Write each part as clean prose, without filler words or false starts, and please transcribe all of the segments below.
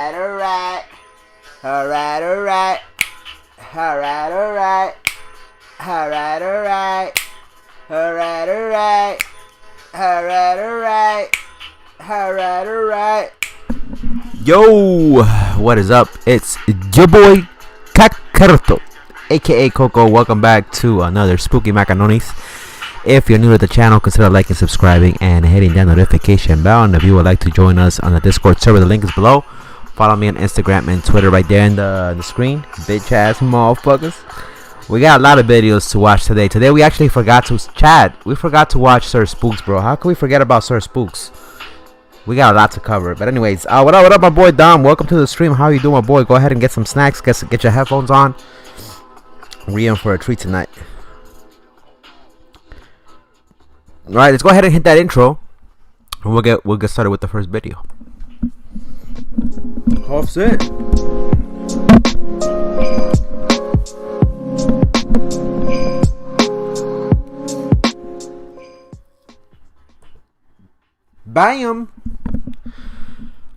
Alright, alright, alright, alright, alright, alright, alright, alright, alright, alright, alright, alright, alright. Yo, what is up? It's your boy KoKo, aka KoKo. Welcome back to another Spooky Macanonies. If you're new to the channel, consider liking, subscribing, and hitting that notification bell. And if you would like to join us on the Discord server, the link is below. Follow me on Instagram and Twitter right there in the screen. Bitch ass motherfuckers. We got a lot of videos to watch today. Today we actually forgot to chat. We forgot to watch Sir Spooks, bro. How can we forget about Sir Spooks? We got a lot to cover. But anyways, what up, my boy Dom? Welcome to the stream. How you doing, my boy? Go ahead and get some snacks. Get your headphones on. We're in for a treat tonight. All right, let's go ahead and hit that intro, and we'll get started with the first video. Offset. Bam.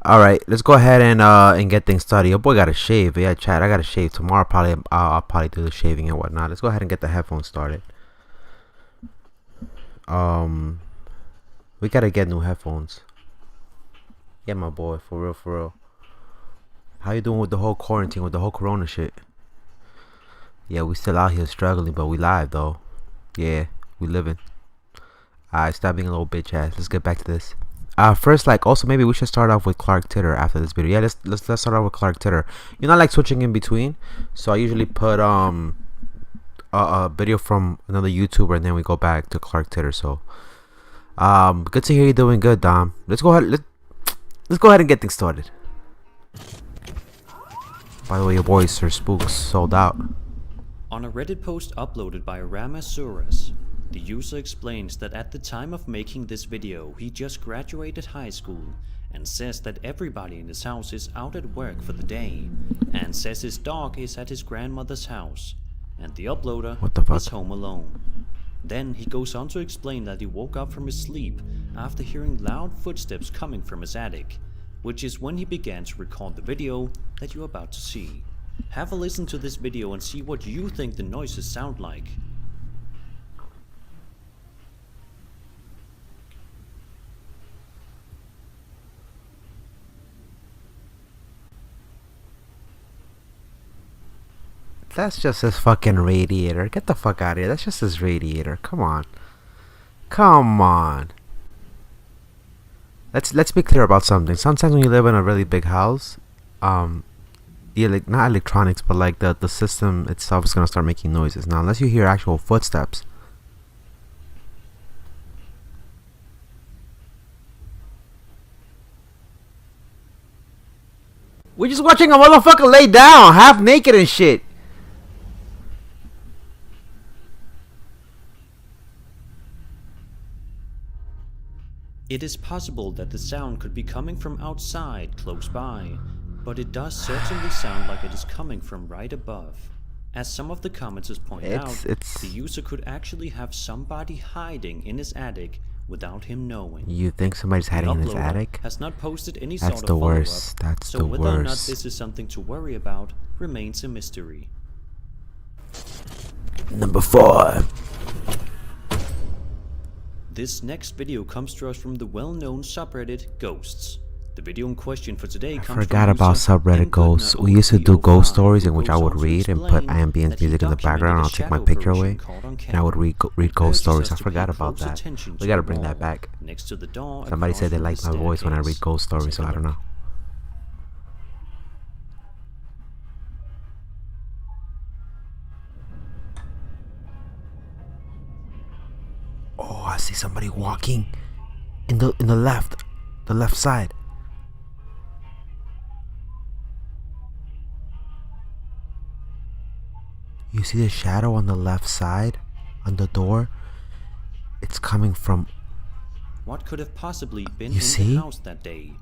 All right, let's go ahead and get things started. Your boy got to shave. Yeah, chat. I got to shave tomorrow. I'll probably do the shaving and whatnot. Let's go ahead and get the headphones started. We gotta get new headphones. Yeah, my boy, for real, for real. How you doing with the whole quarantine, with the whole corona shit? Yeah, we still out here struggling, but we live though. Yeah, we living. Alright, stop being a little bitch ass. Let's get back to this. First, also maybe we should start off with Clark Titter after this video. Yeah, let's start off with Clark Titter. You know, I like switching in between, so I usually put a video from another YouTuber and then we go back to Clark Titter. So good to hear you doing good, Dom. Let's go ahead and get things started. By the way, your boy Sir Spooks sold out. On a Reddit post uploaded by Ramasaurus, the user explains that at the time of making this video he just graduated high school and says that everybody in his house is out at work for the day, and says his dog is at his grandmother's house and the uploader is home alone. Then he goes on to explain that he woke up from his sleep after hearing loud footsteps coming from his attic, which is when he began to record the video that you're about to see. Have a listen to this video and see what you think the noises sound like. That's just his fucking radiator. Get the fuck out of here. That's just his radiator. Come on. Come on. Let's be clear about something. Sometimes when you live in a really big house, not electronics, but like the system itself is gonna start making noises. Now, unless you hear actual footsteps. We're just watching a motherfucker lay down, half naked and shit. It is possible that the sound could be coming from outside, close by, but it does certainly sound like it is coming from right above. As some of the commenters point out, the user could actually have somebody hiding in his attic without him knowing. You think somebody's hiding in his attic? Has not posted any That's sort the of worst. That's so the whether or not worst. this is something to worry about remains a mystery. Number 4. This next video comes to us from the well-known subreddit Ghosts. The video in question for today comes from forgot about subreddit Ghosts. We used to do ghost stories in which I would read and put ambient music in the background. I'll take my picture away and I would read ghost stories. I forgot about that. We gotta bring that back. Somebody said they liked my voice when I read ghost stories, so I don't know. Oh, I see somebody walking in the left side. You see the shadow on the left side on the door? It's coming from... What could have possibly been in the house that day?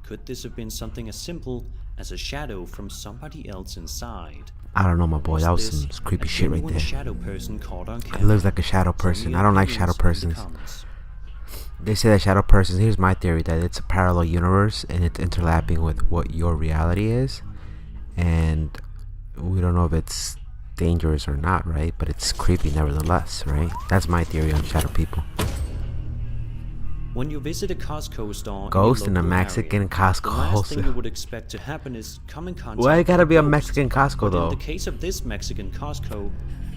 Could this have been something as simple as a shadow from somebody else inside? I don't know, my boy. That was some creepy shit right there. It looks like a shadow person. I don't like shadow persons. They say that shadow persons. Here's my theory, that it's a parallel universe and it's interlapping with what your reality is, and we don't know if it's dangerous or not, right? But it's creepy nevertheless, right? That's my theory on shadow people. When you visit a Costco store, Ghost in a Mexican Costco. the last thing you would expect to happen is come in contact Why it gotta be a with Mexican ghosts. Costco But though? in the case of this Mexican Costco,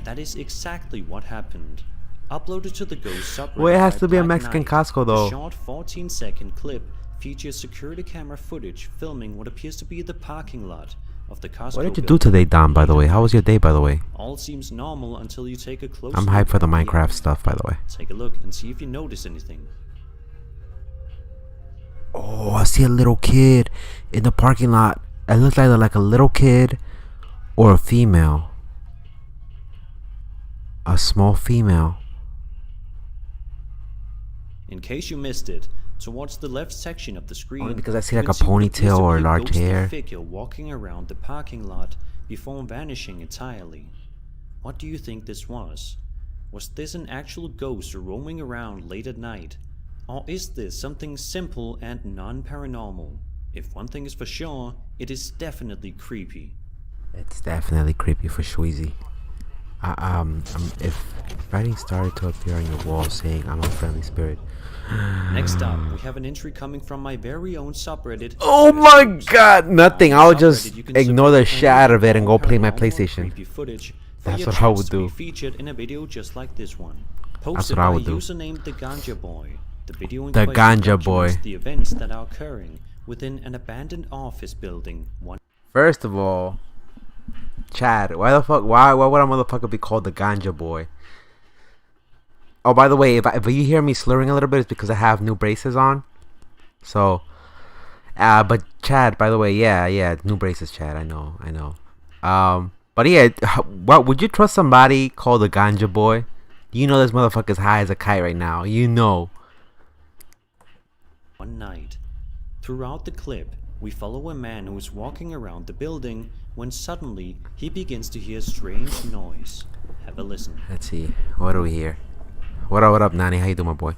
that is exactly what happened. Uploaded to the Ghost subreddit. Why it has to be a Black Mexican Knight, Costco though? The short 14-second clip features security camera footage filming what appears to be the parking lot of the Costco. What did you do today, Dom, by the way? How was your day, by the way? All seems normal until you take a close I'm look hyped for the at Minecraft area. stuff, by the way. Take a look and see if you notice anything. Oh, I see a little kid in the parking lot. It looks either like a little kid or a female. A small female. In case you missed it, towards the left section of the screen, Only because I see you like can a see what appears ponytail to or be a large ghostly hair. figure walking around the parking lot before vanishing entirely. What do you think this was? Was this an actual ghost roaming around late at night? Or is this something simple and non-paranormal? If one thing is for sure, it is definitely creepy. It's definitely creepy for Shweezy. If writing started to appear on your wall saying I'm a friendly spirit. Next up, we have an entry coming from my very own subreddit. Oh my god, nothing. I'll just ignore the shit out of it and go play my PlayStation. That's what I would do. Featured in a video just like this one. That's what I would do. Username The Ganja Boy. The video The Ganja Boy. The events that are occurring within an abandoned office building. First of all, Chad, why would a motherfucker be called the Ganja Boy? Oh, by the way, if you hear me slurring a little bit, it's because I have new braces on. So, but Chad, by the way, yeah, new braces, Chad. I know. But yeah, what would you trust somebody called the Ganja Boy? You know this motherfucker's high as a kite right now. You know. One night. Throughout the clip, we follow a man who is walking around the building when suddenly he begins to hear strange noise. Have a listen. Let's see. What do we hear? What up, Nani? How you doing, my boy?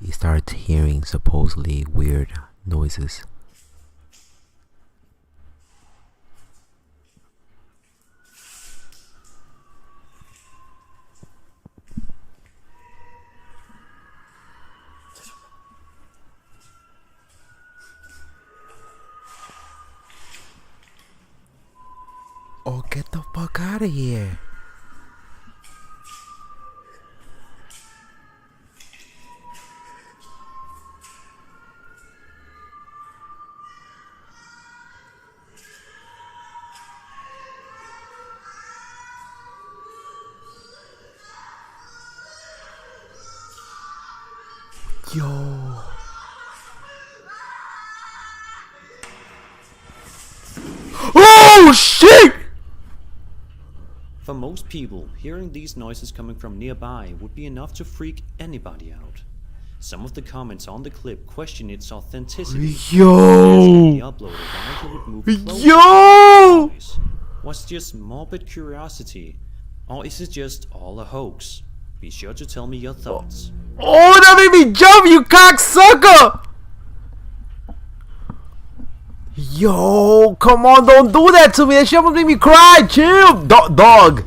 He starts hearing supposedly weird noises. Oh, get the fuck out of here. Yo. Oh, shit! For most people, hearing these noises coming from nearby would be enough to freak anybody out. Some of the comments on the clip question its authenticity. Yo! The uploader why he would move closer Yo! to the noise. Was it just morbid curiosity, or is it just all a hoax? Be sure to tell me your thoughts. Oh, that made me jump, you cocksucker! Yo, come on, don't do that to me. That shit almost made me cry. Chill, dog.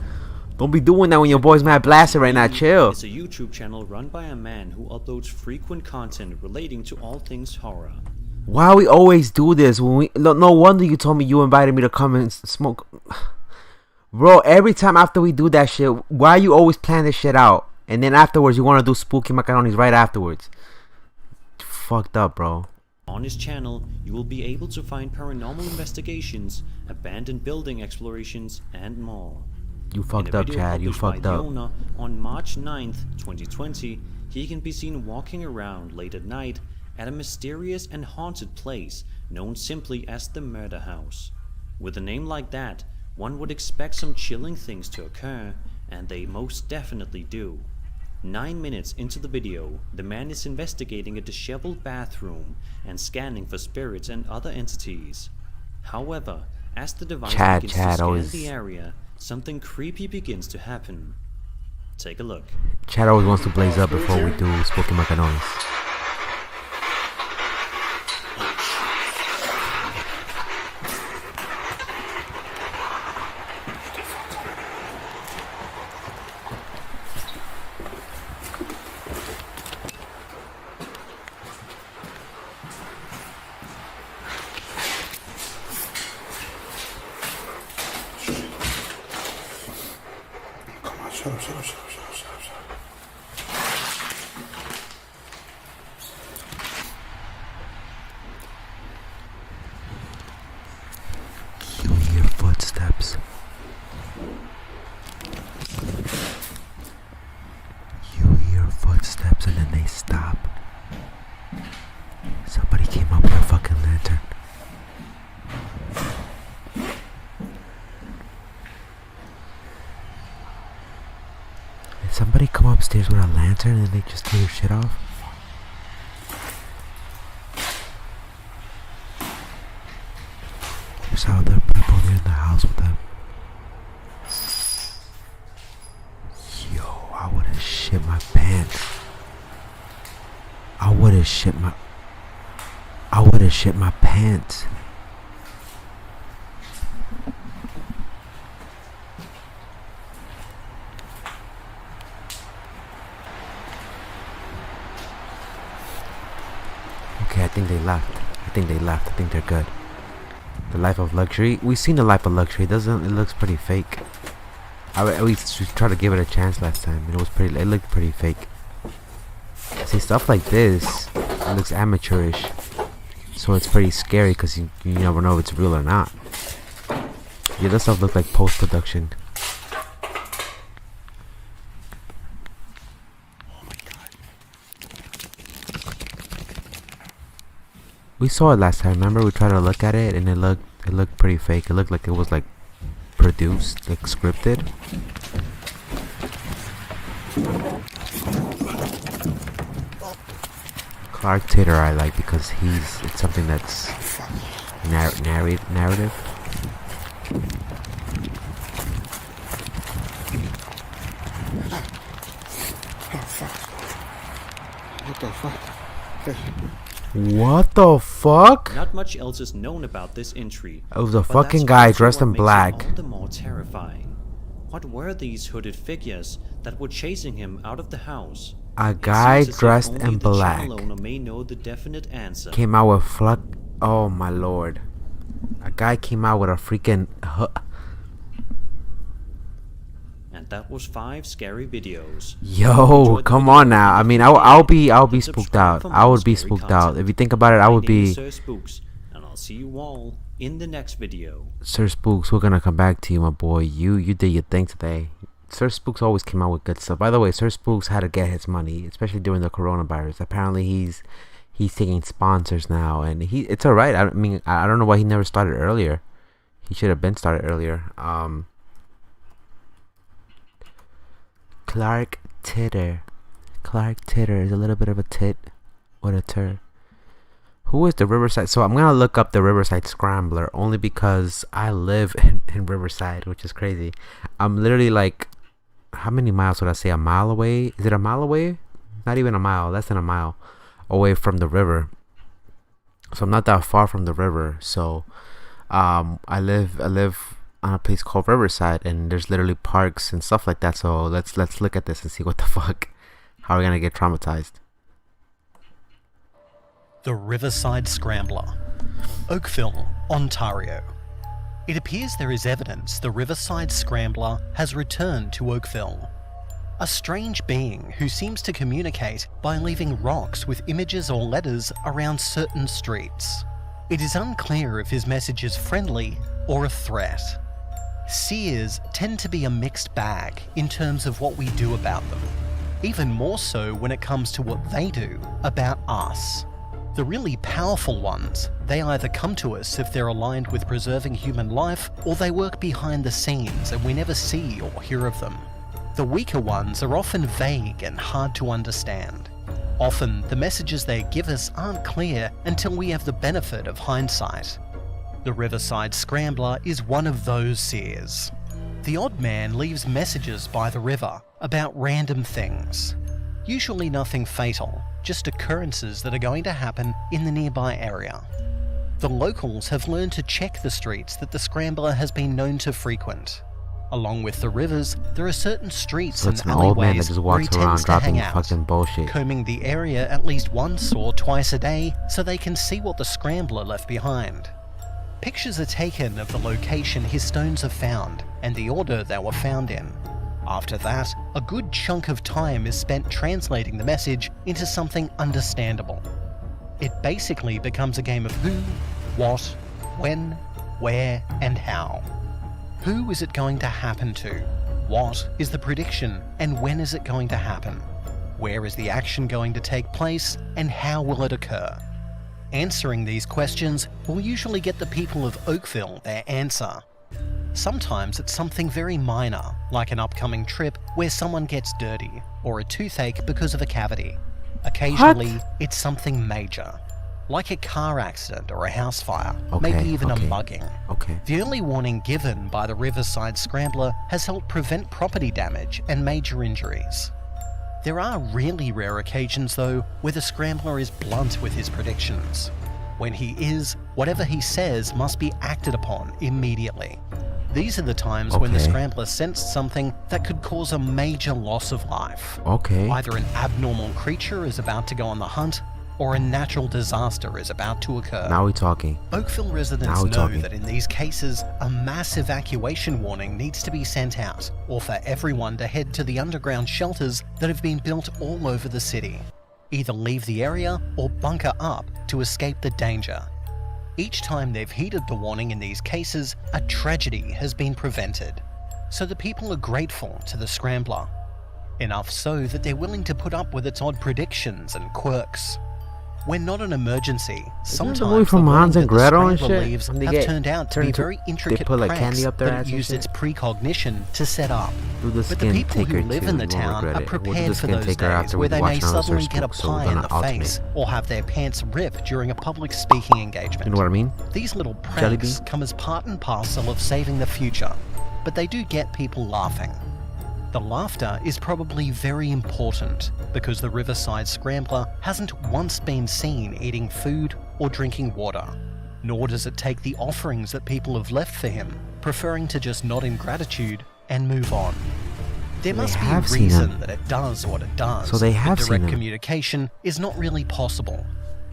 Don't be doing that when your boy's mad blasted right now. Chill. It's a YouTube channel run by a man who uploads frequent content relating to all things horror. Why we always do this? No wonder you told me you invited me to come and smoke. Bro, every time after we do that shit, why you always plan this shit out? And then afterwards, you want to do Spooky Macanonies right afterwards. Fucked up, bro. On his channel, you will be able to find paranormal investigations, abandoned building explorations, and more. You fucked up, Chad. You fucked up. Owner, on March 9th, 2020, he can be seen walking around late at night at a mysterious and haunted place known simply as the Murder House. With a name like that, one would expect some chilling things to occur, and they most definitely do. 9 minutes into the video, the man is investigating a disheveled bathroom and scanning for spirits and other entities. However, As the device Chad begins to scan always... the area, something creepy begins to happen. Take a look. Chad always wants to blaze up before we do Spooky Macanonies. Shut up. You hear footsteps. You hear footsteps and then they stop. Somebody came up with a fucking lantern. Did somebody come upstairs with a lantern and they just threw your shit off? There's other people there in the house with them. Yo, I would've shit my pants. I would've shit my pants. Okay, I think they left. I think they're good. The life of luxury. We've seen the life of luxury. It looks pretty fake. We tried to give it a chance last time. It looked pretty fake. See, stuff like this, it looks amateurish. So it's pretty scary because you never know if it's real or not. The other stuff looked like post-production. We saw it last time, remember? We tried to look at it and it looked pretty fake. It looked like it was like produced, like scripted. Clark Titter I like because it's something that's narrative. What the fuck? Not much else is known about this entry. It was a fucking guy dressed in black. All the more terrifying. What were these hooded figures that were chasing him out of the house? A guy dressed in black may know the definite answer. came out with oh my lord. A guy came out with a freaking And that was 5 scary videos. Yo, come on now. I mean, I'll be spooked out. I would be spooked out. If you think about it, I would be. Sir Spooks, and I'll see you all in the next video. Sir Spooks, we're gonna come back to you, my boy. You did your thing today. Sir Spooks always came out with good stuff. By the way, Sir Spooks had to get his money, especially during the coronavirus. Apparently, he's taking sponsors now, and it's alright. I mean, I don't know why he never started earlier. He should have been started earlier. Clark Titter is a little bit of a tit with a tur. Who is the Riverside? So I'm gonna look up the Riverside Scrambler only because I live in Riverside, which is crazy. I'm literally like, how many miles would I say? A mile away? Is it a mile away? Not even a mile. Less than a mile away from the river. So I'm not that far from the river. So I live on a place called Riverside, and there's literally parks and stuff like that. So let's look at this and see what the fuck. How are we gonna get traumatized? The Riverside Scrambler, Oakville, Ontario. It appears there is evidence the Riverside Scrambler has returned to Oakville. A strange being who seems to communicate by leaving rocks with images or letters around certain streets. It is unclear if his message is friendly or a threat. Seers tend to be a mixed bag in terms of what we do about them, even more so when it comes to what they do about us. The really powerful ones, they either come to us if they're aligned with preserving human life, or they work behind the scenes and we never see or hear of them. The weaker ones are often vague and hard to understand. Often, the messages they give us aren't clear until we have the benefit of hindsight. The Riverside Scrambler is one of those seers. The odd man leaves messages by the river about random things. Usually nothing fatal, just occurrences that are going to happen in the nearby area. The locals have learned to check the streets that the Scrambler has been known to frequent. Along with the rivers, there are certain streets So it's and an old man that alleyways just where he walks around tends to hang dropping out, fucking bullshit. combing the area at least once or twice a day so they can see what the Scrambler left behind. Pictures are taken of the location his stones are found and the order they were found in. After that, a good chunk of time is spent translating the message into something understandable. It basically becomes a game of who, what, when, where, and how. Who is it going to happen to? What is the prediction, and when is it going to happen? Where is the action going to take place, and how will it occur? Answering these questions will usually get the people of Oakville their answer. Sometimes it's something very minor, like an upcoming trip where someone gets dirty, or a toothache because of a cavity. Occasionally, it's something major, like a car accident or a house fire, maybe even a mugging. The early warning given by the Riverside Scrambler has helped prevent property damage and major injuries. There are really rare occasions though where the Scrambler is blunt with his predictions. When he is, whatever he says must be acted upon immediately. These are the times when the Scrambler sensed something that could cause a major loss of life. Either an abnormal creature is about to go on the hunt, or a natural disaster is about to occur. Now we're talking. Oakville residents know that in these cases, a mass evacuation warning needs to be sent out, or for everyone to head to the underground shelters that have been built all over the city. Either leave the area or bunker up to escape the danger. Each time they've heeded the warning in these cases, a tragedy has been prevented. So the people are grateful to the Scrambler. Enough so that they're willing to put up with its odd predictions and quirks. When not an emergency, sometimes the warning that the Scrambler leaves have turned out to be very intricate pranks that it used its precognition to set up. But the people who live in the town are prepared for those days where they may suddenly get a pie in the face or have their pants ripped during a public speaking engagement. You know what I mean? These little pranks come as part and parcel of saving the future, but they do get people laughing. The laughter is probably very important because the Riverside Scrambler hasn't once been seen eating food or drinking water, nor does it take the offerings that people have left for him, preferring to just nod in gratitude and move on. There must be a reason that it does what it does. So they have seen direct communication is not really possible.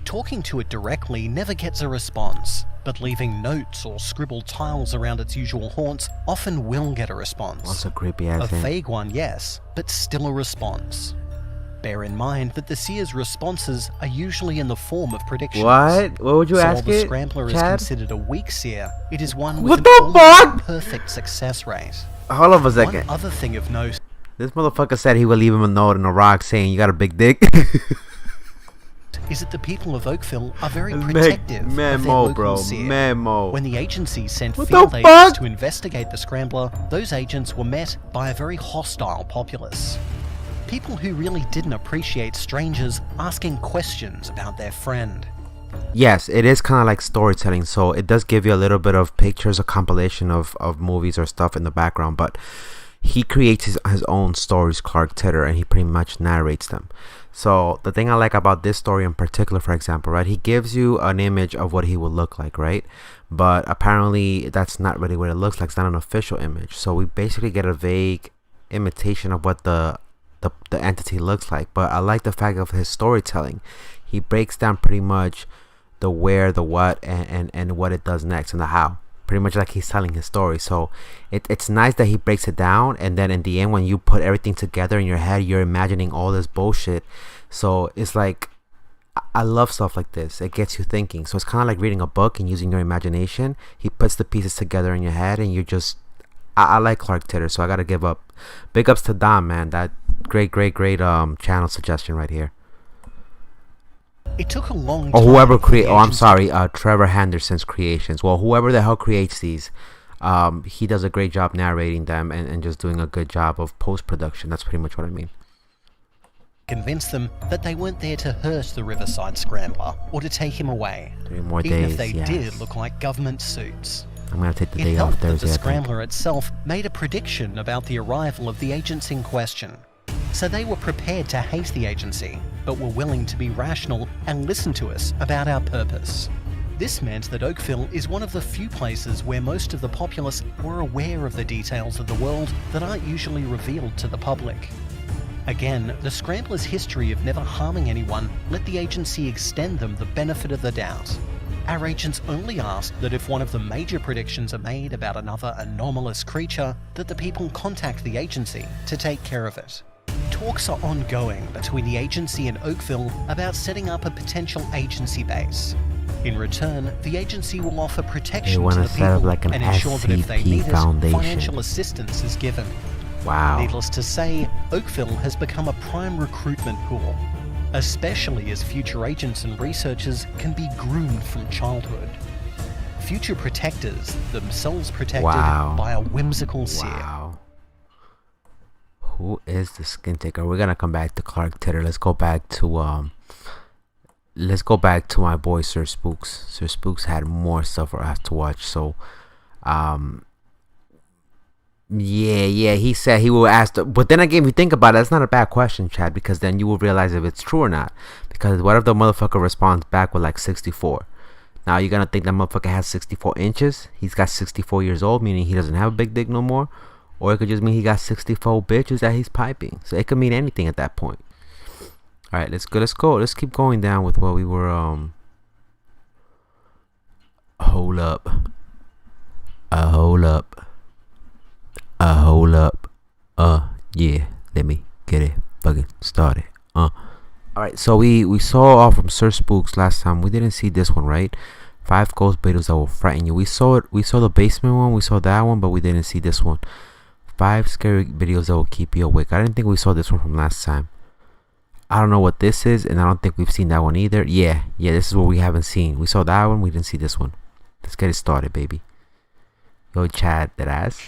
Talking to it directly never gets a response, but leaving notes or scribbled tiles around its usual haunts often will get a response. That's a creepy ass thing. A vague one, yes, but still a response. Bear in mind that the seer's responses are usually in the form of predictions. What would you ask it, So while the Scrambler is considered a weak seer, it is one with an perfect success rate. Hold on a second. One other thing of note. This motherfucker said he would leave him a note in a rock saying you got a big dick. Is that the people of Oakville are very protective of their local seer. When the agency sent field agents to investigate the Scrambler, those agents were met by a very hostile populace. People who really didn't appreciate strangers asking questions about their friend. Yes, it is kind of like storytelling, so it does give you a little bit of pictures, a compilation of movies or stuff in the background, but he creates his own stories, Clark Titter, and he pretty much narrates them. So the thing I like about this story in particular, for example, right, he gives you an image of what he would look like, right? But apparently that's not really what it looks like. It's not an official image. So we basically get a vague imitation of what the entity looks like. But I like the fact of his storytelling. He breaks down pretty much the where, the what, and what it does next, and the how. Pretty much like he's telling his story. So it's nice that he breaks it down, and then in the end, when you put everything together in your head, you're imagining all this bullshit. So it's like, I love stuff like this. It gets you thinking. So it's kind of like reading a book and using your imagination. He puts the pieces together in your head, and you're just, I like Clark Titter, so I gotta give up big ups to Dom, man. That great channel suggestion right here. It took a long time. Or whoever Trevor Henderson's creations. Well, whoever the hell creates these, he does a great job narrating them and just doing a good job of post-production. That's pretty much what I mean. convinced them that they weren't there to hurt the Riverside Scrambler or to take him away. 3 more Even days, if they yes. did look like government suits. I'm gonna take the It day off helped that Thursday, the I think. Scrambler itself made a prediction about the arrival of the agents in question. So they were prepared to hate the agency, but were willing to be rational and listen to us about our purpose. This meant that Oakville is one of the few places where most of the populace were aware of the details of the world that aren't usually revealed to the public. Again, the Scrambler's history of never harming anyone let the agency extend them the benefit of the doubt. Our agents only asked that if one of the major predictions are made about another anomalous creature, that the people contact the agency to take care of it. Talks are ongoing between the agency and Oakville about setting up a potential agency base. In return, the agency will offer protection to the set up people like an and ensure that if they SCP need it, foundation. financial assistance is given. Wow. Needless to say, Oakville has become a prime recruitment pool, especially as future agents and researchers can be groomed from childhood. Future protectors, themselves protected by a whimsical seer. Wow. Who is the skin taker? We're gonna come back to Clark Titter. Let's go back to my boy Sir Spooks. Sir Spooks had more stuff for us to watch. So yeah, he said he will ask, but then again, if you think about it, that's not a bad question, Chad, because then you will realize if it's true or not. Because what if the motherfucker responds back with like 64? Now you're gonna think that motherfucker has 64 inches. He's got 64 years old, meaning he doesn't have a big dick no more. Or it could just mean he got 64 bitches that he's piping. So it could mean anything at that point. Alright, let's go. Let's keep going down with what we were Hold up. Yeah, let me get it fucking started. Alright, so we saw from Sir Spooks last time. We didn't see this one, right? 5 ghost videos that will frighten you. We saw the basement one, we saw that one, but we didn't see this one. 5 scary videos that will keep you awake. I didn't think we saw this one from last time. I don't know what this is, and I don't think we've seen that one either. Yeah, this is what we haven't seen. We saw that one, we didn't see this one. Let's get it started, baby. Yo, Chad, that ass.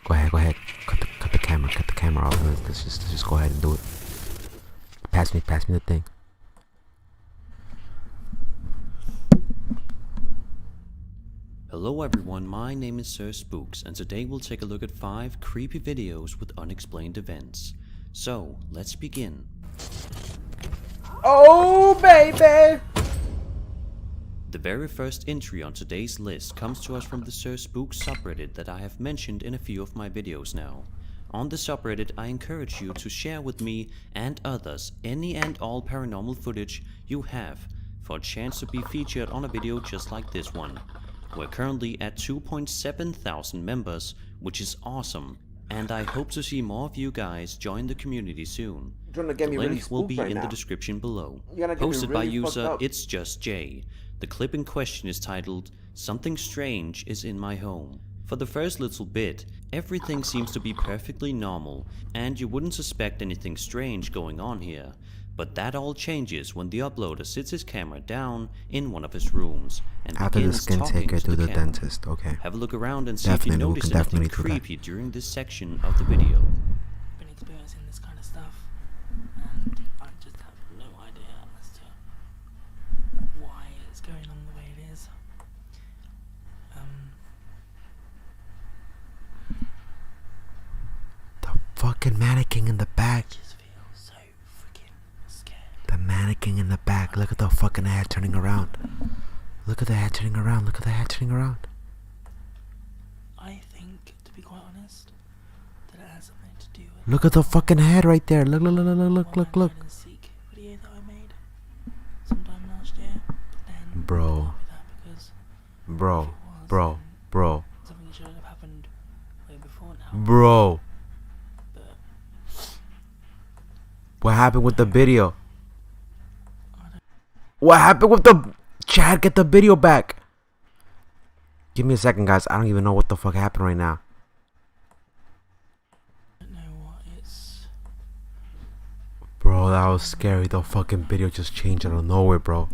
Go ahead. Cut the camera off. Let's just go ahead and do it. Pass me the thing. Hello everyone, my name is Sir Spooks, and today we'll take a look at 5 creepy videos with unexplained events. So, let's begin. Oh, baby! The very first entry on today's list comes to us from the Sir Spooks subreddit that I have mentioned in a few of my videos now. On the subreddit, I encourage you to share with me and others any and all paranormal footage you have for a chance to be featured on a video just like this one. We're currently at 2.7 thousand members, which is awesome, and I hope to see more of you guys join the community soon. The link will be in the description below. Posted by user It's Just Jay. The clip in question is titled, "Something Strange is in My Home." For the first little bit, everything seems to be perfectly normal, and you wouldn't suspect anything strange going on here. But that all changes when the uploader sits his camera down in one of his rooms and after the begins skin talking taker to to the camera. dentist. Okay. Have a look around and see if you notice anything do that. creepy during this section of the video. Been experiencing this kind of stuff, and I just have no idea as to why it's going on the way it is. The fucking mannequin in the back. Just feel so freaking scared. The mannequin in the back. Look at the fucking head turning around. Look at the head turning around. I think, to be quite honest, that it has something to do with. Look at the fucking head right there. Look. One hide and seek video that I made sometime last year. But then Bro. I went with that because Bro. if it was, Bro. then something should have happened way before now. Bro. But What happened with the video? What happened with the... Chad, get the video back. Give me a second, guys. I don't even know what the fuck happened right now. I don't know what it's. Bro, that was scary. The fucking video just changed out of nowhere, bro.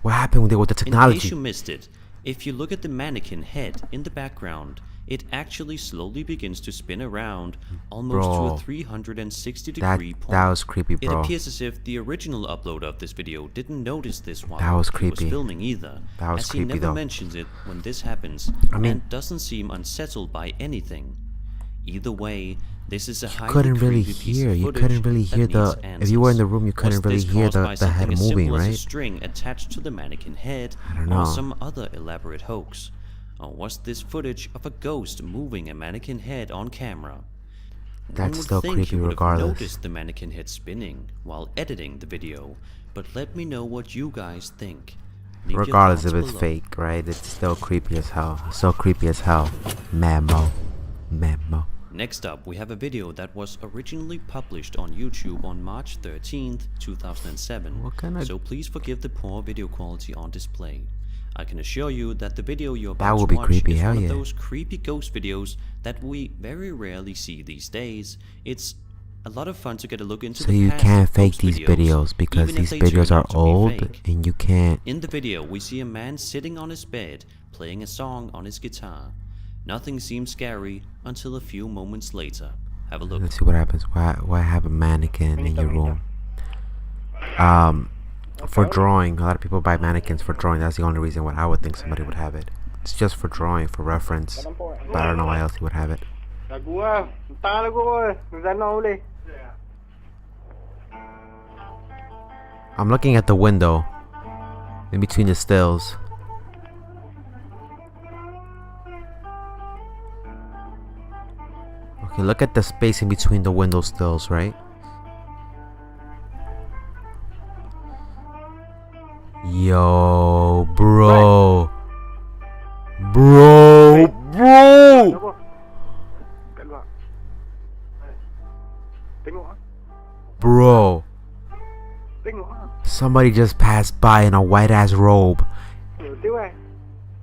What happened with the In case technology? you missed it, if you look at the mannequin head in the background, it actually slowly begins to spin around almost to a 360-degree point. That was creepy, It bro. appears as if the original uploader of this video didn't notice this while That was he was creepy. filming either, That was as he creepy, never though. mentions it when this happens, I mean- and doesn't seem unsettled by anything. Either way, this is a highly Couldn't really creepy piece hear. of You footage couldn't really that hear the. needs If you were in the answers. room, you couldn't Was really this hear caused by the head something as moving, simple as a right? string attached to the mannequin head, I don't know. or some other elaborate hoax? Or was this footage of a ghost moving a mannequin head on camera? That's One would still think creepy you would regardless. have noticed the mannequin head spinning while editing the video, but let me know what you guys think. Leave your Regardless thoughts if it's below. fake, right? It's still creepy as hell. So creepy as hell. Memo. Next up, we have a video that was originally published on YouTube on March 13th, 2007, What kind of- so please forgive the poor video quality on display. I can assure you that the video you're That about would to be watch creepy, is hell one yeah. of those creepy ghost videos that we very rarely see these days. It's a lot of fun to get a look into So the you past can't of fake ghost these videos because even if these they turn videos are out to be old fake. and you can't. In the video, we see a man sitting on his bed, playing a song on his guitar. Nothing seems scary until a few moments later. Have a look. Let's see what happens. Why have a mannequin in your room? For drawing. A lot of people buy mannequins for drawing. That's the only reason why I would think somebody would have it. It's just for drawing, for reference. But I don't know why else he would have it. I'm looking at the window in between the stills. Okay, look at the space in between the window stills, right? Yo, bro. Bro. Bro. Somebody just passed by in a white ass robe.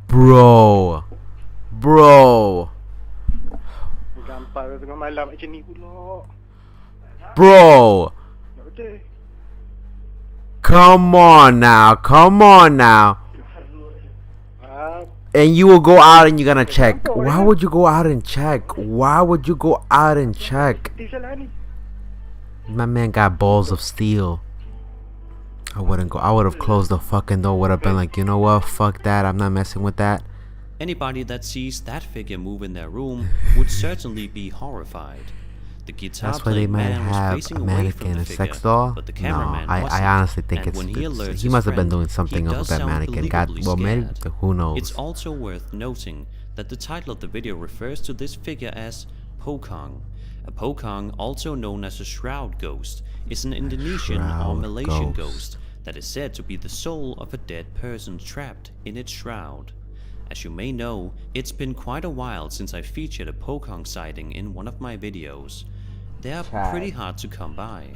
Bro. Bro. Bro. Come on now. Come on now. And you will go out and you're gonna check. Why would you go out and check? Why would you go out and check? My man got balls of steel. I wouldn't go. I would have closed the fucking door. Would have been like, you know what? Fuck that. I'm not messing with that. Anybody that sees that figure move in their room would certainly be horrified. The guitar That's why they playing might man was have facing a away mannequin, from the a figure, sex doll. but the No, cameraman I wasn't. honestly think And when he alerts he his must have been friend, doing he something does with that sound mannequin. God, believably well, maybe scared. who knows? It's also worth noting that the title of the video refers to this figure as Pokong. A Pokong, also known as a shroud ghost, is an Indonesian or Shroud Malaysian ghost. ghost that is said to be the soul of a dead person trapped in its shroud. As you may know, it's been quite a while since I featured a Pokong sighting in one of my videos. They are pretty hard to come by.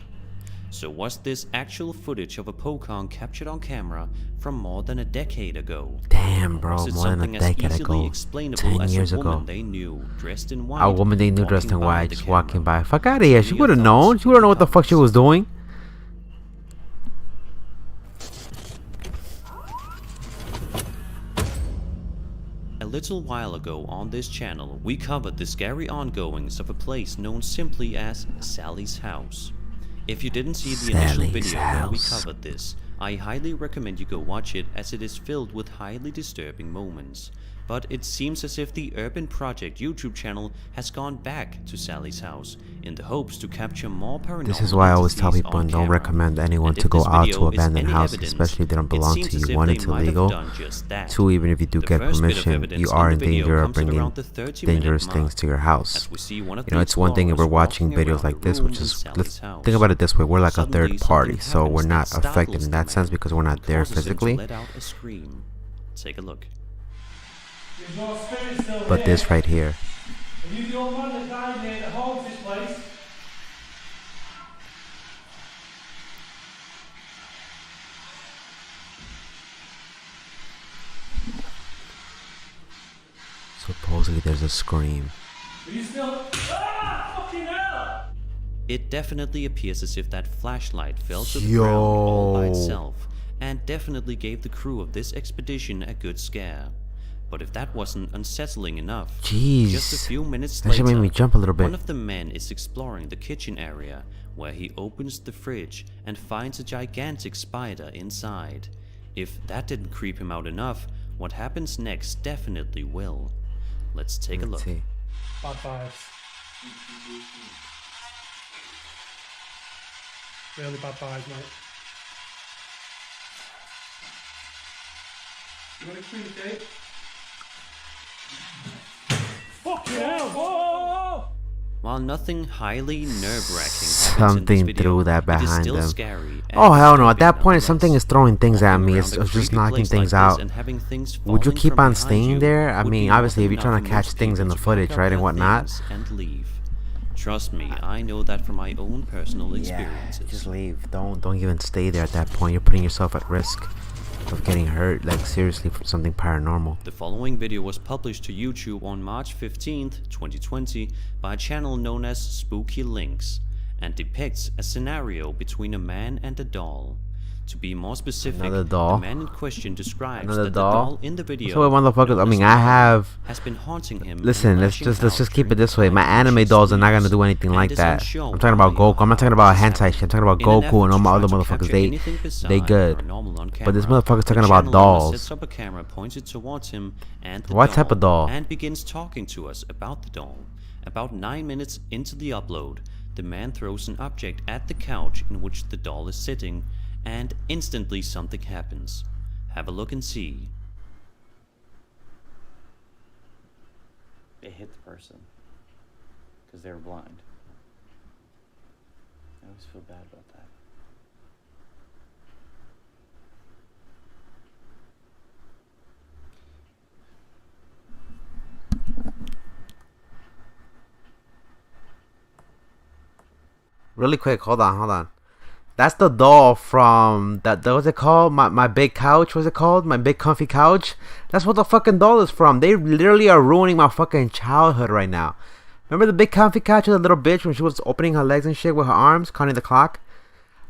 So was this actual footage of a Pokong captured on camera from more than a decade ago? Damn, bro, Was it more than a something as decade easily ago. explainable 10 as years a woman ago. they knew, dressed in white, A woman they knew walking dressed in by white, the just walking camera? by. Fuck out of here. She Your would have thoughts known. She would have known what the fuck she was doing. A little while ago on this channel, we covered the scary ongoings of a place known simply as Sally's house. If you didn't see the initial Sally's video where we house. covered this, I highly recommend you go watch it as it is filled with highly disturbing moments. But it seems as if the Urban Project YouTube channel has gone back to Sally's house in the hopes to capture more paranormal This is why I always tell entities people on don't camera. recommend anyone And to if go this out video to is abandoned any houses, evidence, especially if they don't it belong seems to as you. if One, they it's might have illegal. done just that. 2, even if you do The get first bit of permission, evidence you in are the in video danger of comes at bringing around the 30-minute dangerous mark, things to your house. as we see one of You know, it's one thing if we're watching videos like this, which is, let's think about it this way, we're like a third party, so we're not affected in that sense because we're not there physically. Let out a scream. Take a look. But this right here, Have you the old man that died here that haunts this place? supposedly there's a scream. Are you still... Ah! Fucking hell! It definitely appears as if that flashlight fell to the ground all by Yo. itself, and definitely gave the crew of this expedition a good scare. But if that wasn't unsettling enough, Jeez. just a few minutes That should later, make me jump a little bit. one of the men is exploring the kitchen area where he opens the fridge and finds a gigantic spider inside. If that didn't creep him out enough, what happens next definitely will. Let's take a look. See. Bad vibes. Really bad vibes, mate. You want to communicate? Fucking hell! Whoa! While nothing highly nerve-wracking Something happens in this video, threw that it is behind still them. scary and Oh hell no! At disturbing that point, something nonetheless. is throwing things at Walking me. around It's a just creepy knocking place things like this out. and having things Would you falling keep from on behind staying you there? I would mean, be obviously, if more you're than trying to enough catch for things in most the people to footage, pick up right, and their whatnot. things and leave. Trust me, I know that from my own personal experiences. Just leave. Don't even stay there at that point. You're putting yourself at risk of getting hurt, like seriously, from something paranormal. The following video was published to YouTube on March 15th, 2020 by a channel known as Spooky Links and depicts a scenario between a man and a doll. To be more specific, Another doll? the man in question describes Another that doll? the doll in the video, So what motherfuckers? I known mean, as I Mary, have. has been haunting him. Listen, and let's lashing just out keep it during this way. the My time anime she dolls are not gonna sleeps do anything and like is that. unsure I'm talking about why KoKo. I'm not talking about this hentai happened. shit. I'm talking about In an Goku and all effort my to other try to motherfuckers. capture anything They bizarre good. or normal on But this camera, motherfucker's the talking about channel owner dolls. sets up a camera pointed towards him and the What type of doll? and begins talking to us about the doll. About 9 minutes into the upload, the man throws an object at the couch in which the doll is sitting, and instantly something happens. Have a look and see. It hit the person because they were blind. I always feel bad about that. Really quick, hold on. That's the doll from that. What's it called? My big couch. What's it called? My big comfy couch. That's what the fucking doll is from. They literally are ruining my fucking childhood right now. Remember the big comfy couch with the little bitch when she was opening her legs and shit with her arms, counting the clock?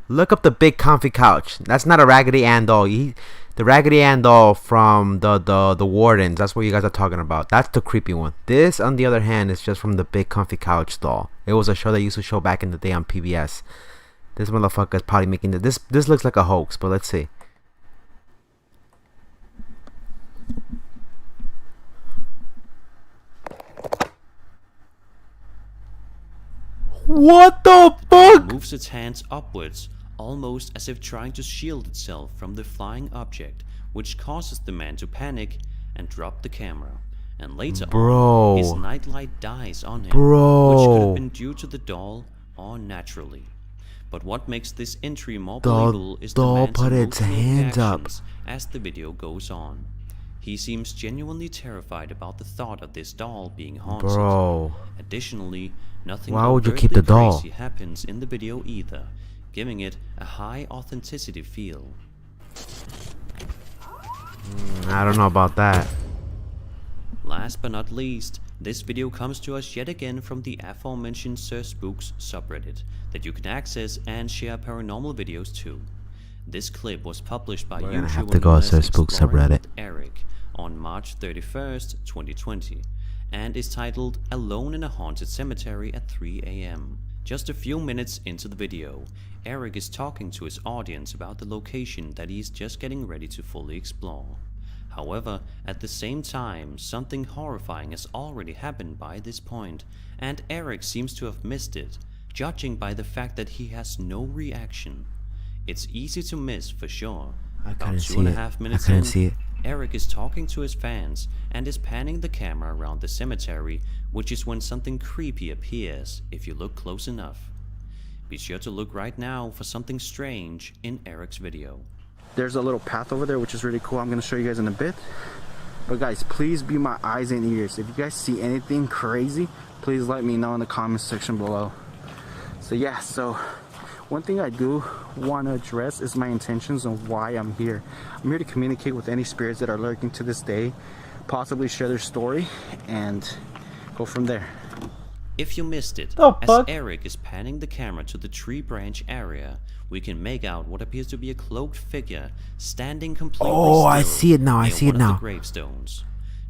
Look up the big comfy couch. That's not a Raggedy Ann doll. The Raggedy Ann doll from the Wardens. That's what you guys are talking about. That's the creepy one. This, on the other hand, is just from the big comfy couch doll. It was a show that used to show back in the day on PBS. This motherfucker is probably making this looks like a hoax, but let's see. What the fuck? Moves its hands upwards, almost as if trying to shield itself from the flying object, which causes the man to panic and drop the camera. And later on, his nightlight dies on him, which could have been due to the doll or naturally. But what makes this entry more believable is the man's put its emotional hands up. reactions as the video goes on. He seems genuinely terrified about the thought of this doll being haunted. Bro. Additionally, nothing Why would you overtly keep the doll? crazy happens in the video either, giving it a high authenticity feel. I don't know about that. Last but not least, this video comes to us yet again from the aforementioned Sir Spooks subreddit that you can access and share paranormal videos to. This clip was published by We're gonna have YouTuber to go known to Sir as Spooks Exploring subreddit. with Eric on March 31st, 2020, and is titled Alone in a Haunted Cemetery at 3 AM. Just a few minutes into the video, Eric is talking to his audience about the location that he is just getting ready to fully explore. However, at the same time, something horrifying has already happened by this point, and Eric seems to have missed it, judging by the fact that he has no reaction. It's easy to miss for sure. I About couldn't two see and a it. half I minutes couldn't in, see it. Eric is talking to his fans and is panning the camera around the cemetery, which is when something creepy appears if you look close enough. Be sure to look right now for something strange in Eric's video. There's a little path over there, which is really cool. I'm going to show you guys in a bit. But guys, please be my eyes and ears. If you guys see anything crazy, please let me know in the comments section below. So yeah, so one thing I do want to address is my intentions on why I'm here. I'm here to communicate with any spirits that are lurking to this day, possibly share their story, and go from there. If you missed it, The as fuck? Eric is panning the camera to the tree branch area, we can make out what appears to be a cloaked figure standing completely Oh, still I see it now, I near see it one of now. the gravestones.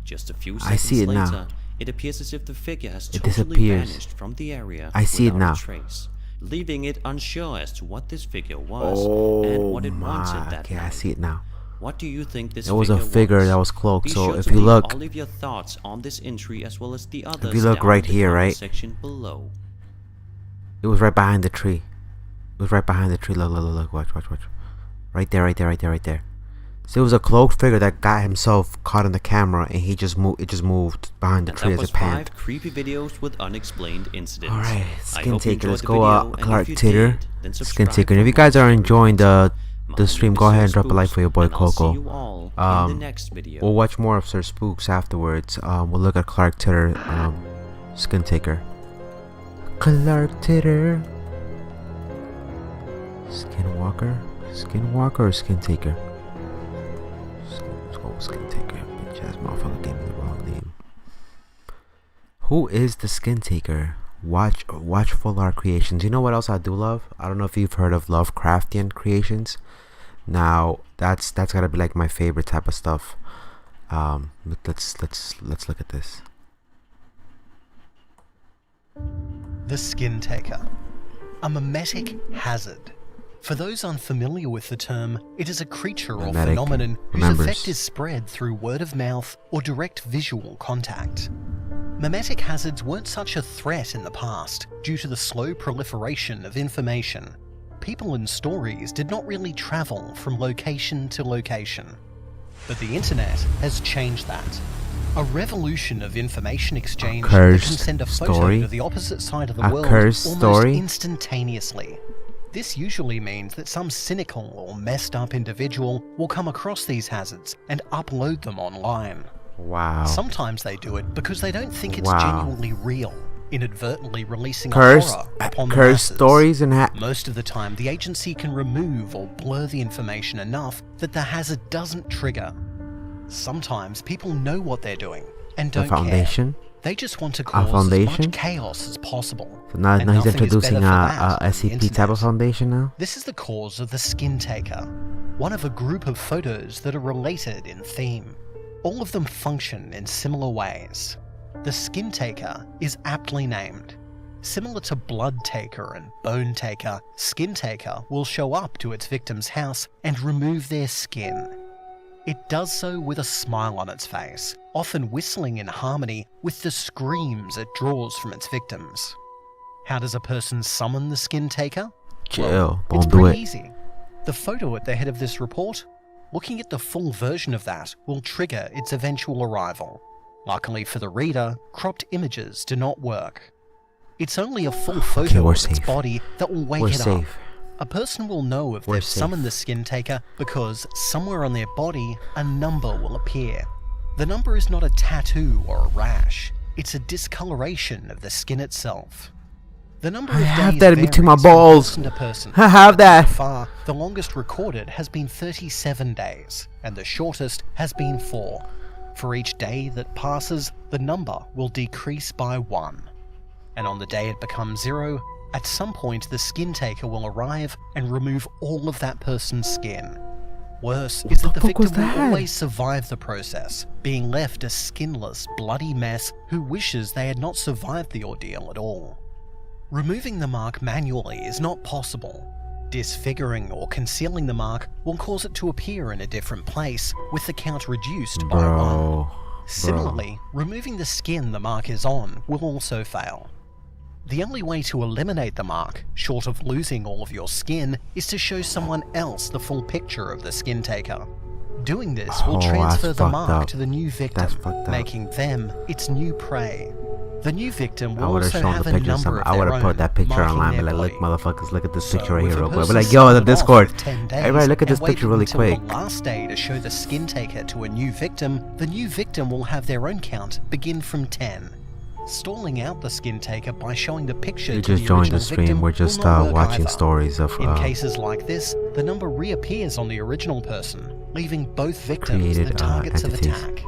Just a few I seconds see it later, now. it appears as if the figure has It totally disappears. vanished from the area I see it without now. a trace, leaving it unsure as to what this figure was and Oh what it wanted that okay, I night. see it now. What do you think this It was a figure that was cloaked. Be So sure if to you leave look, all of your thoughts on this entry as well as the others you look down right in the here, comment right? section below. it was right behind the tree. It was right behind the tree. Look, watch. Right there. So it was a cloaked figure that got himself caught in the camera, and he just moved. It just moved behind the And tree that as was it panned. 5 creepy videos with unexplained incidents. Alright, I Skin hope you Taker. Let's enjoyed the go video, and Clark if you Titter, did, then Skin subscribe Taker. And if for you guys more are enjoying the My stream, name go is ahead and Sir drop a like Spooks, for your boy and I'll see KoKo. you all in the next video. We'll watch more of Sir Spooks afterwards. We'll look at Clark Titter, Skin Taker. Clark Titter. Skinwalker or Skin Taker? Let's go with Skin Taker. Bitch ass motherfucker gave me the wrong name. Who is the Skin Taker? Watchful Art Creations. You know what else I do love? I don't know if you've heard of Lovecraftian creations. Now that's gotta be like my favorite type of stuff. Let's look at this. The Skin Taker, a mimetic hazard. For those unfamiliar with the term, it is a creature or Mimetic phenomenon whose remembers. effect is spread through word of mouth or direct visual contact. Mimetic hazards weren't such a threat in the past due to the slow proliferation of information. People and stories did not really travel from location to location. But the internet has changed that. A revolution of information exchange that can cursed send a photo story? to the opposite side of the A world cursed almost story? instantaneously. This usually means that some cynical or messed up individual will come across these hazards and upload them online. Wow. Sometimes they do it because they don't think it's Wow. genuinely real, inadvertently releasing a Cursed horror upon the cursed masses. stories and Most of the time, the agency can remove or blur the information enough that the hazard doesn't trigger. Sometimes people know what they're doing and the don't foundation. care. They just want to cause as foundation? much chaos as possible. So now And he's nothing is introducing better for a that than the SCP type of internet. foundation now. This is the cause of the Skin Taker, one of a group of photos that are related in theme. All of them function in similar ways. The Skin Taker is aptly named. Similar to Blood Taker and Bone Taker, Skin Taker will show up to its victim's house and remove their skin. It does so with a smile on its face, often whistling in harmony with the screams it draws from its victims. How does a person summon the Skin Taker? Chill, It's don't do pretty it. easy. The photo at the head of this report, looking at the full version of that will trigger its eventual arrival. Luckily for the reader, cropped images do not work. It's only a full photo we're of its safe. body that will wake We're it up. safe. A person will know if We're they've safe. summoned the Skin Taker because somewhere on their body a number will appear. The number is not a tattoo or a rash, it's a discoloration of the skin itself. The number of I have days that in between my varies from balls. person to person. I have that. So far, the longest recorded has been 37 days, and the shortest has been 4. For each day that passes, the number will decrease by 1. And on the day it becomes 0, at some point the Skin Taker will arrive and remove all of that person's skin. Worse is that the fuck was victim will that? always survive the process, being left a skinless, bloody mess who wishes they had not survived the ordeal at all. Removing the mark manually is not possible. Disfiguring or concealing the mark will cause it to appear in a different place, with the count reduced by 1. Bro. Similarly, removing the skin the mark is on will also fail. The only way to eliminate the mark, short of losing all of your skin, is to show someone else the full picture of the Skin Taker. Doing this will Oh, transfer that's the fucked mark up. to the new victim, That's fucked up. making them its new prey. The new victim I will would have also shown have the a picture. number of I would their have put own, that picture marking online. Be their like, look, body. motherfuckers, look at this So picture right if here, a real quick. Be person like, yo, the started off Discord. with 10 days Everybody, look at this and picture waited really until quick. the last day to show the Skin Taker to a new victim, the new victim will have their own count begin from 10. Stalling out the Skin Taker by showing the picture You to just the joined original the stream. victim We're just will not work watching either. stories of In cases like this, the number reappears on the original person, leaving both victims created the targets of entities. attack.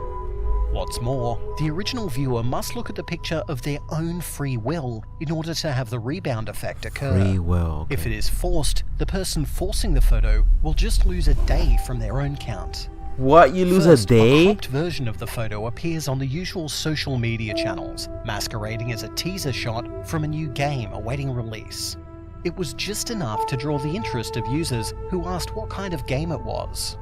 What's more, the original viewer must look at the picture of their own free will in order to have the rebound effect occur. Free will. If it is forced, the person forcing the photo will just lose a day from their own count. What? You lose First, a day? A cropped version of the photo appears on the usual social media channels, masquerading as a teaser shot from a new game awaiting release. It was just enough to draw the interest of users who asked what kind of game it was.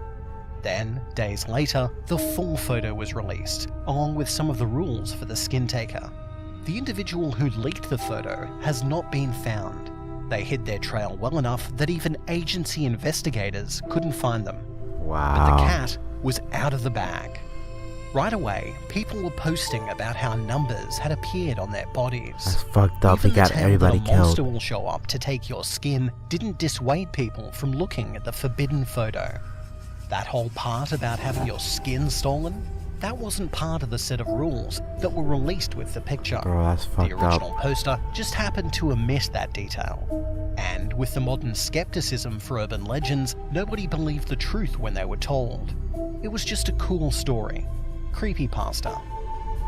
Then, days later, the full photo was released, along with some of the rules for the skin taker. The individual who leaked the photo has not been found. They hid their trail well enough that even agency investigators couldn't find them. Wow. But the cat was out of the bag. Right away, people were posting about how numbers had appeared on their bodies. That's fucked up. They Even the got tale everybody that a monster killed. will show up to take your skin didn't dissuade people from looking at the forbidden photo. That whole part about having your skin stolen, that wasn't part of the set of rules that were released with the picture. Bro, that's fucked The up. original poster just happened to omit that detail. And with the modern skepticism for urban legends, nobody believed the truth when they were told. It was just a cool story. Creepypasta.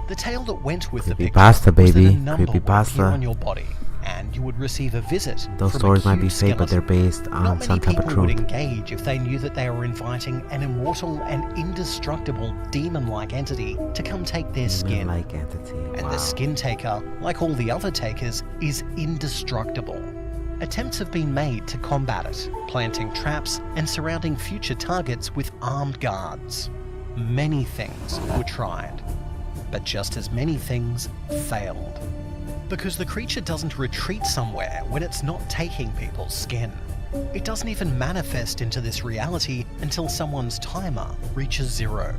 The tale that went with the picture Creepypasta, was that baby. a number would Creepypasta. appear on your body, and you would receive a visit Those from stories a might be huge fake, but they're skeleton. based on Not some many type of people would truth. engage if they knew that they were inviting an immortal and indestructible demon-like entity to come take their skin. Like entity. And Wow. the skin taker, like all the other takers, is indestructible. Attempts have been made to combat it, planting traps and surrounding future targets with armed guards. Many things were tried, but just as many things failed. Because the creature doesn't retreat somewhere when it's not taking people's skin. It doesn't even manifest into this reality until someone's timer reaches 0.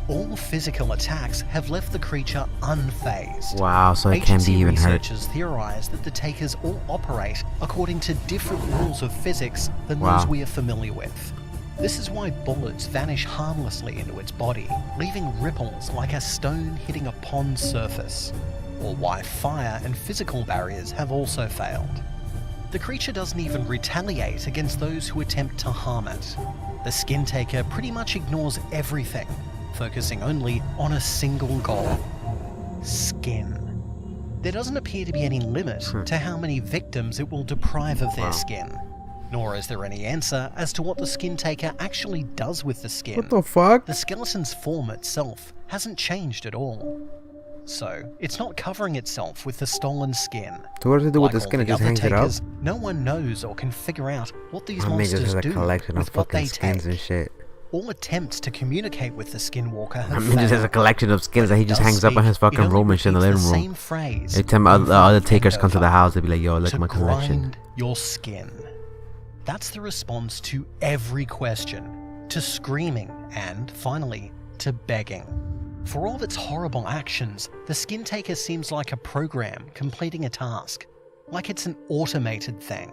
All physical attacks have left the creature unfazed. Wow, so it can't be even hurt. Researchers theorize that the takers all operate according to different rules of physics than Wow. those we are familiar with. This is why bullets vanish harmlessly into its body, leaving ripples like a stone hitting a pond surface, or why fire and physical barriers have also failed. The creature doesn't even retaliate against those who attempt to harm it. The skin taker pretty much ignores everything, focusing only on a single goal: skin. There doesn't appear to be any limit to how many victims it will deprive of their skin, nor is there any answer as to what the skin taker actually does with the skin. What the fuck? The skeleton's form itself hasn't changed at all. So, it's not covering itself with the stolen skin. So what does it do with Like the skin? all It just other hangs it up? takers, no one knows or can figure out what these I mean, monsters there's a do collection of with what fucking they skins take. and shit. All attempts to communicate with the skinwalker have I mean, just has a collection of skins that he just does hangs up on speak, his it fucking only room and shit in the living repeats the room. same phrase Every time over other and takers come to the over. house, they'd be like, yo, look To at my collection. grind your skin. That's the response to every question, to screaming, and finally, to begging. For all of its horrible actions, the skin taker seems like a program completing a task, like it's an automated thing.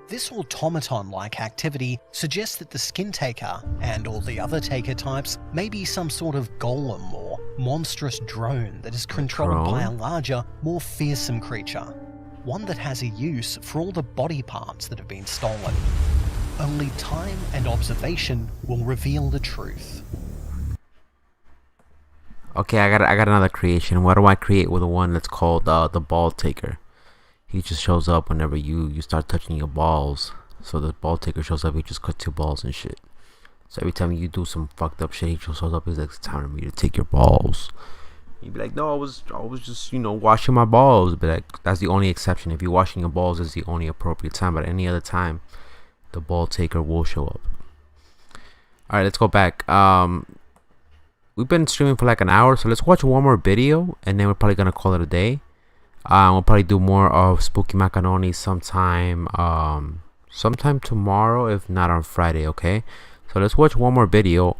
This automaton-like activity suggests that the skin taker, and all the other taker types, may be some sort of golem or monstrous drone that is controlled by a larger, more fearsome creature. One that has a use for all the body parts that have been stolen. Only time and observation will reveal the truth. Okay, I got another creation. What do I create with the one that's called the ball taker? He just shows up whenever you start touching your balls. So the ball taker shows up, he just cuts your balls and shit. So every time you do some fucked up shit, he just shows up, he's like, it's time for me to take your balls. You'd be like, no, I was just, washing my balls. But like, that's the only exception. If you're washing your balls, is the only appropriate time. But any other time, the ball taker will show up. Alright, let's go back. We've been streaming for like an hour, so let's watch one more video, and then we're probably gonna call it a day. We'll probably do more of Spooky Macanonies sometime tomorrow, if not on Friday. Okay, so let's watch one more video,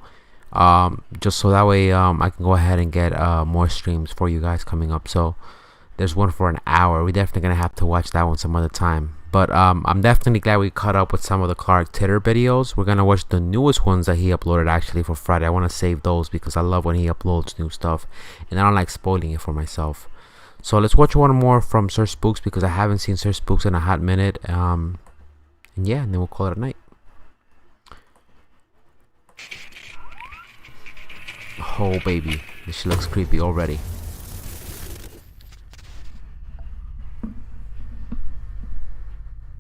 just so that way I can go ahead and get more streams for you guys coming up. So there's one for an hour. We're definitely gonna have to watch that one some other time. But I'm definitely glad we caught up with some of the Clark Titter videos. We're gonna watch the newest ones that he uploaded actually for Friday. I want to save those because I love when he uploads new stuff, and I don't like spoiling it for myself. So let's watch one more from Sir Spooks because I haven't seen Sir Spooks in a hot minute. And yeah, and then we'll call it a night. Oh baby, this shit looks creepy already.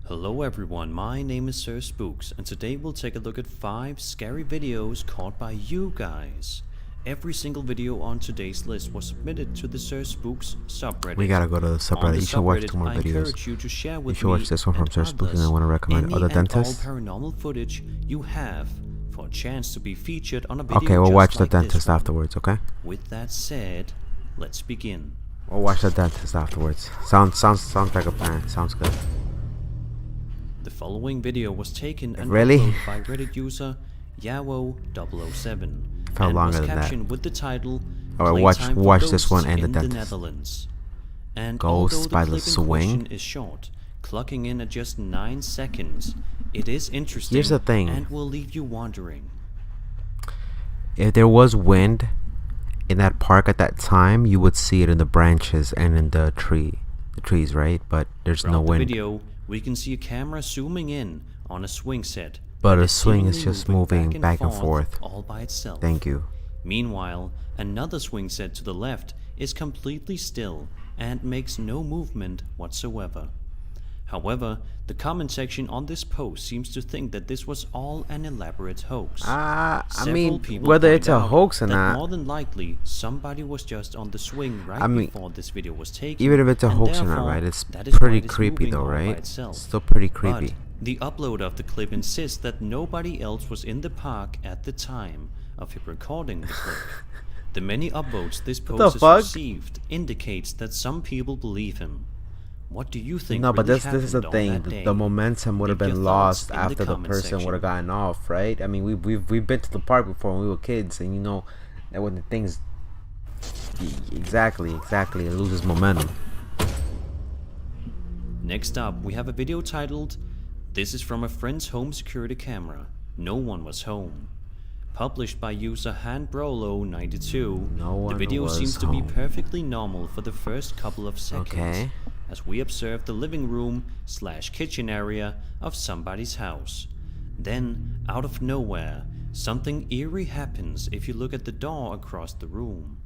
Hello Hello everyone, my name is Sir Spooks, and today we'll take a look at 5 scary videos caught by you guys. Every single video on today's list was submitted to the Sir Spooks subreddit. We gotta go to the subreddit. You should watch 2 more I videos. encourage you to share with You should watch this one from Sir Spooks, and I want to recommend Other Dentist. All paranormal footage you have for a chance to be featured on a video. Okay, we'll watch The like Dentist afterwards, okay? With that said, let's begin. We'll watch The Dentist afterwards. Sounds like a plan. Sounds good. The following video was taken and Really? uploaded by Reddit user Yawo007 Felt and longer was than that. captioned with the title Alright, "Playtime for watch this one Ghosts and The in the Dentist. Netherlands." And Ghosts although by the the clip in swing? question is short, clocking in at just 9 seconds, it is interesting Here's the thing. and will leave you wondering. If there was wind in that park at that time, you would see it in the branches and in the trees, right? But there's no Throughout the wind. video, we can see a camera zooming in on a swing set. But that a is swing is seemingly just moving back and forth. all by itself. Thank you. Meanwhile, another swing set to the left is completely still and makes no movement whatsoever. However, the comment section on this post seems to think that this was all an elaborate hoax. I Several mean, people whether point it's a out hoax or that not, more than likely somebody was just on the swing right before this video was taken. even if it's a and hoax or not, therefore, right? It's that is why pretty it is creepy moving though, all by right? itself. It's still pretty creepy. But the uploader of the clip insists that nobody else was in the park at the time of him recording the clip. The many upvotes this post has received indicates that some people believe him. What do you think? No, but really this is the happened on thing. that day? The momentum would have Leave your been thoughts lost in the after the comment person would section. have gotten off, right? I mean, we've been to the park before when we were kids, and you know that when the things exactly it loses momentum. Next up, we have a video titled, "This is from a friend's home security camera. No one was home." Published by user handbrolo92, No one the video was seems to be home. perfectly normal for the first couple of seconds, Okay. as we observe the living room / kitchen area of somebody's house. Then, out of nowhere, something eerie happens if you look at the door across the room.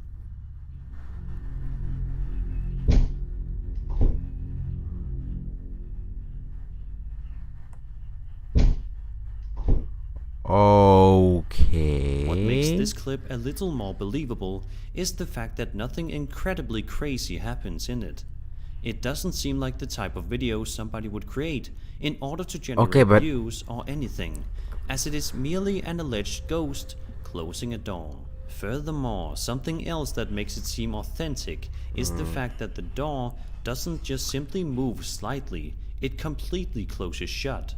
Okay. What makes this clip a little more believable is the fact that nothing incredibly crazy happens in it. It doesn't seem like the type of video somebody would create in order to generate views or anything, as it is merely an alleged ghost closing a door. Furthermore, something else that makes it seem authentic is the fact that the door doesn't just simply move slightly, it completely closes shut.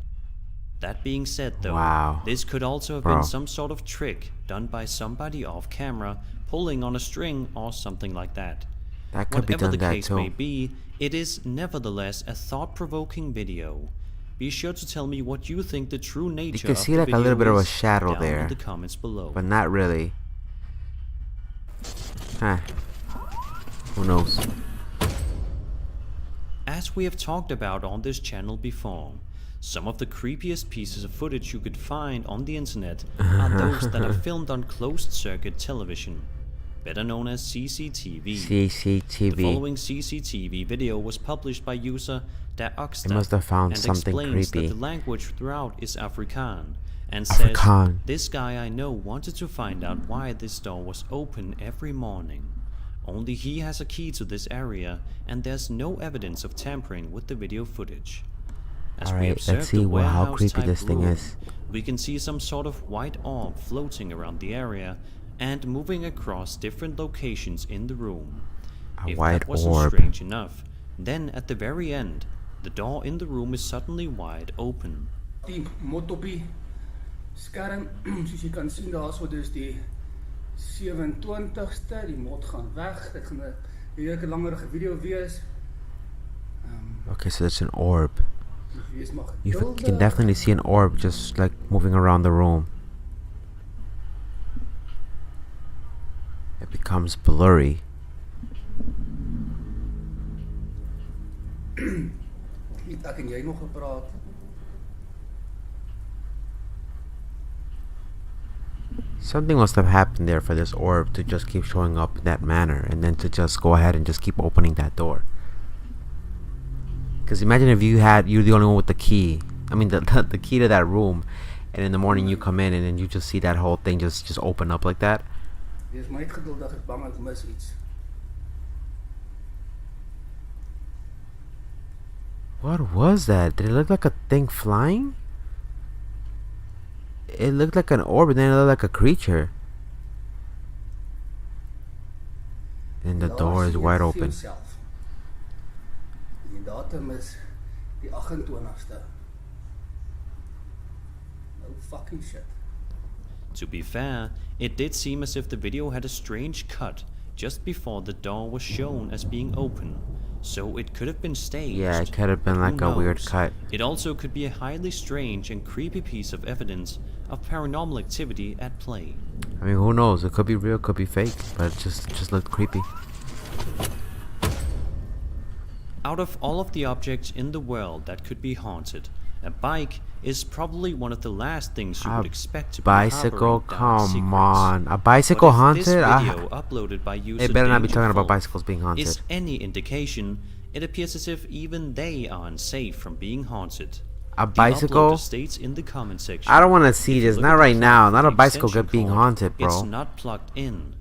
That being said though, this could also have been some sort of trick done by somebody off camera pulling on a string or something like that. That could be Whatever done the that case too. may be, it is nevertheless a thought-provoking video. Be sure to tell me what you think the true nature You can of see the like a video little bit of a is shadow down there, in the comments below. but not really. Huh. Who knows? As we have talked about on this channel before, some of the creepiest pieces of footage you could find on the internet are those that are filmed on closed-circuit television, better known as CCTV. CCTV. The following CCTV video was published by user It Daoxta must have found and something explains creepy. that the language throughout is Afrikaan, and Afrikaan. says, "This guy I know wanted to find out why this door was open every morning. Only he has a key to this area, and there's no evidence of tampering with the video footage." As we Alright, observe let's see the how warehouse creepy type this thing room, is. we can see some sort of white orb floating around the area and moving across different locations in the room. If white that wasn't orb. strange enough, then at the very end, the door in the room is suddenly wide open. Die mot op die skerm, soos jy kan sien daarso, dis die 27ste, die mot gaan weg. Dit gaan 'n redelike langerige video wees. Okay, so it's an orb. Wees maar You geduldig. can definitely see an orb just like moving around the room. It becomes blurry. Ek en jy nog gepraat. Something must have happened there for this orb to just keep showing up in that manner, and then to just go ahead and just keep opening that door. Because imagine if you're the only one with the key. I mean, the key to that room, and in the morning you come in and then you just see that whole thing just open up like that. Dis my geduldig is bang ek mis iets. What was that? Did it look like a thing flying? It looked like an orb, and then it looked like a creature. And the door is wide open. Die datum is die 28ste. No fucking shit. To be fair, it did seem as if the video had a strange cut just before the door was shown as being open, so it could have been staged. Yeah, it could have been like a weird cut. It also could be a highly strange and creepy piece of evidence of paranormal activity at play. I mean, who knows? It could be real, could be fake, but it just looked creepy. Out of all of the objects in the world that could be haunted, a bike is probably one of the last things you would expect to be bicycle. Come on, a bicycle haunted? This video uploaded by user It better not be talking about bicycles being haunted. Is any indication, it appears as if even they aren't safe from being haunted. A bicycle? States in the comment section, I don't want to see this. Not right now. Not a bicycle being haunted, bro. It's not plugged in.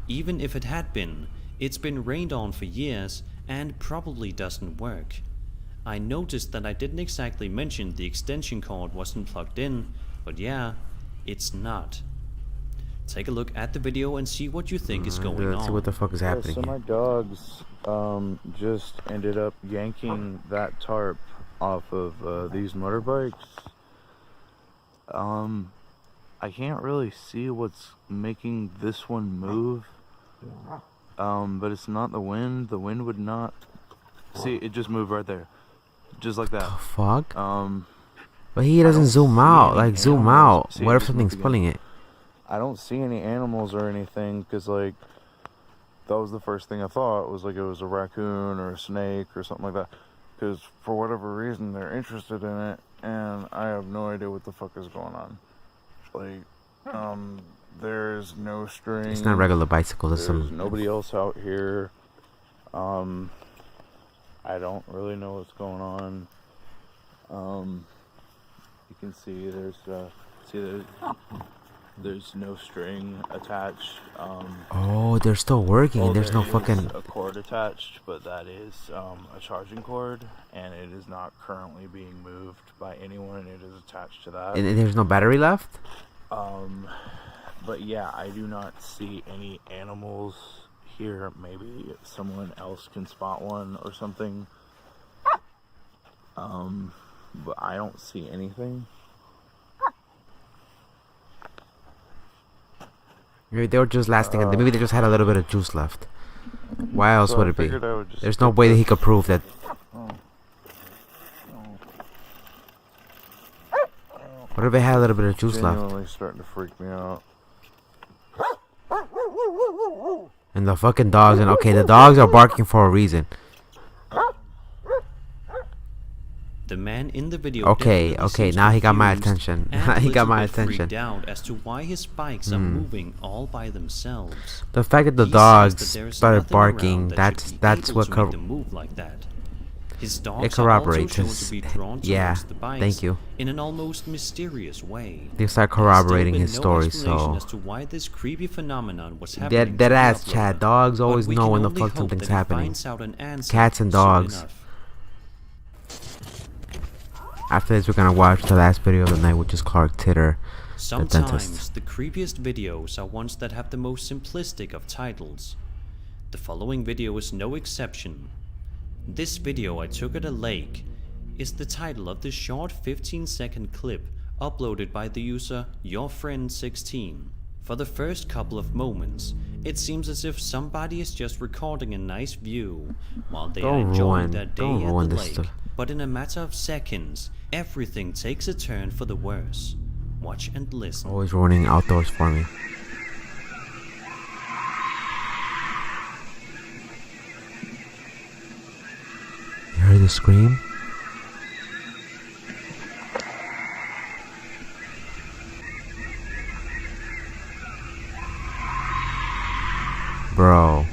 Even if it had been, it's been rained on for years and probably doesn't work. I noticed that I didn't exactly mention the extension cord wasn't plugged in, but yeah, it's not. Take a look at the video and see what you think is going on. Let's see what the fuck is happening. So my dogs just ended up yanking that tarp off of these motorbikes. I can't really see what's making this one move. But it's not the wind. The wind would not. See, it just moved right there. Just like that. The fuck? But he doesn't zoom out. Like, zoom out. See, what if something's pulling it? I don't see any animals or anything, because, like, that was the first thing I thought. Was like it was a raccoon or a snake or something like that. Because for whatever reason, they're interested in it, and I have no idea what the fuck is going on. Like, there's no string. It's not regular bicycle. There's some. Nobody else out here. I don't really know what's going on. You can see there's no string attached. Oh, they're still working. There's no fucking a cord attached, but that is a charging cord, and it is not currently being moved by anyone. It is attached to that. And there's no battery left. But yeah, I do not see any animals here. Maybe someone else can spot one or something. But I don't see anything. Maybe they were just lasting, and maybe they just had a little bit of juice left. Why else would it be? There's no way that he could prove that. What if they had a little bit of juice left? Genuinely starting to freak me out. And the fucking dogs, and okay, the dogs are barking for a reason. The man in the video. Okay, now he got my attention. He got my attention. Freaked out as to why his bikes are moving all by themselves. The fact that the dogs started barking, that's what move like that. His dogs it corroborates are also shown to be drawn yeah, the bikes thank you. In an almost mysterious way. They start corroborating his story, so as to why this creepy phenomenon was happening. Dead ass Chad. Dogs always know when the fuck something's happening. Cats and dogs. After this, we're gonna watch the last video of the night, which is Clark Titter, the dentist. The creepiest videos are ones that have the most simplistic of titles. The following video is no exception. This video I took at a lake is the title of the short 15-second clip uploaded by the user YourFriend16. For the first couple of moments, it seems as if somebody is just recording a nice view while they are enjoying their day at the lake. But in a matter of seconds, everything takes a turn for the worse. Watch and listen. Always ruining outdoors for me. You heard the scream? Bro.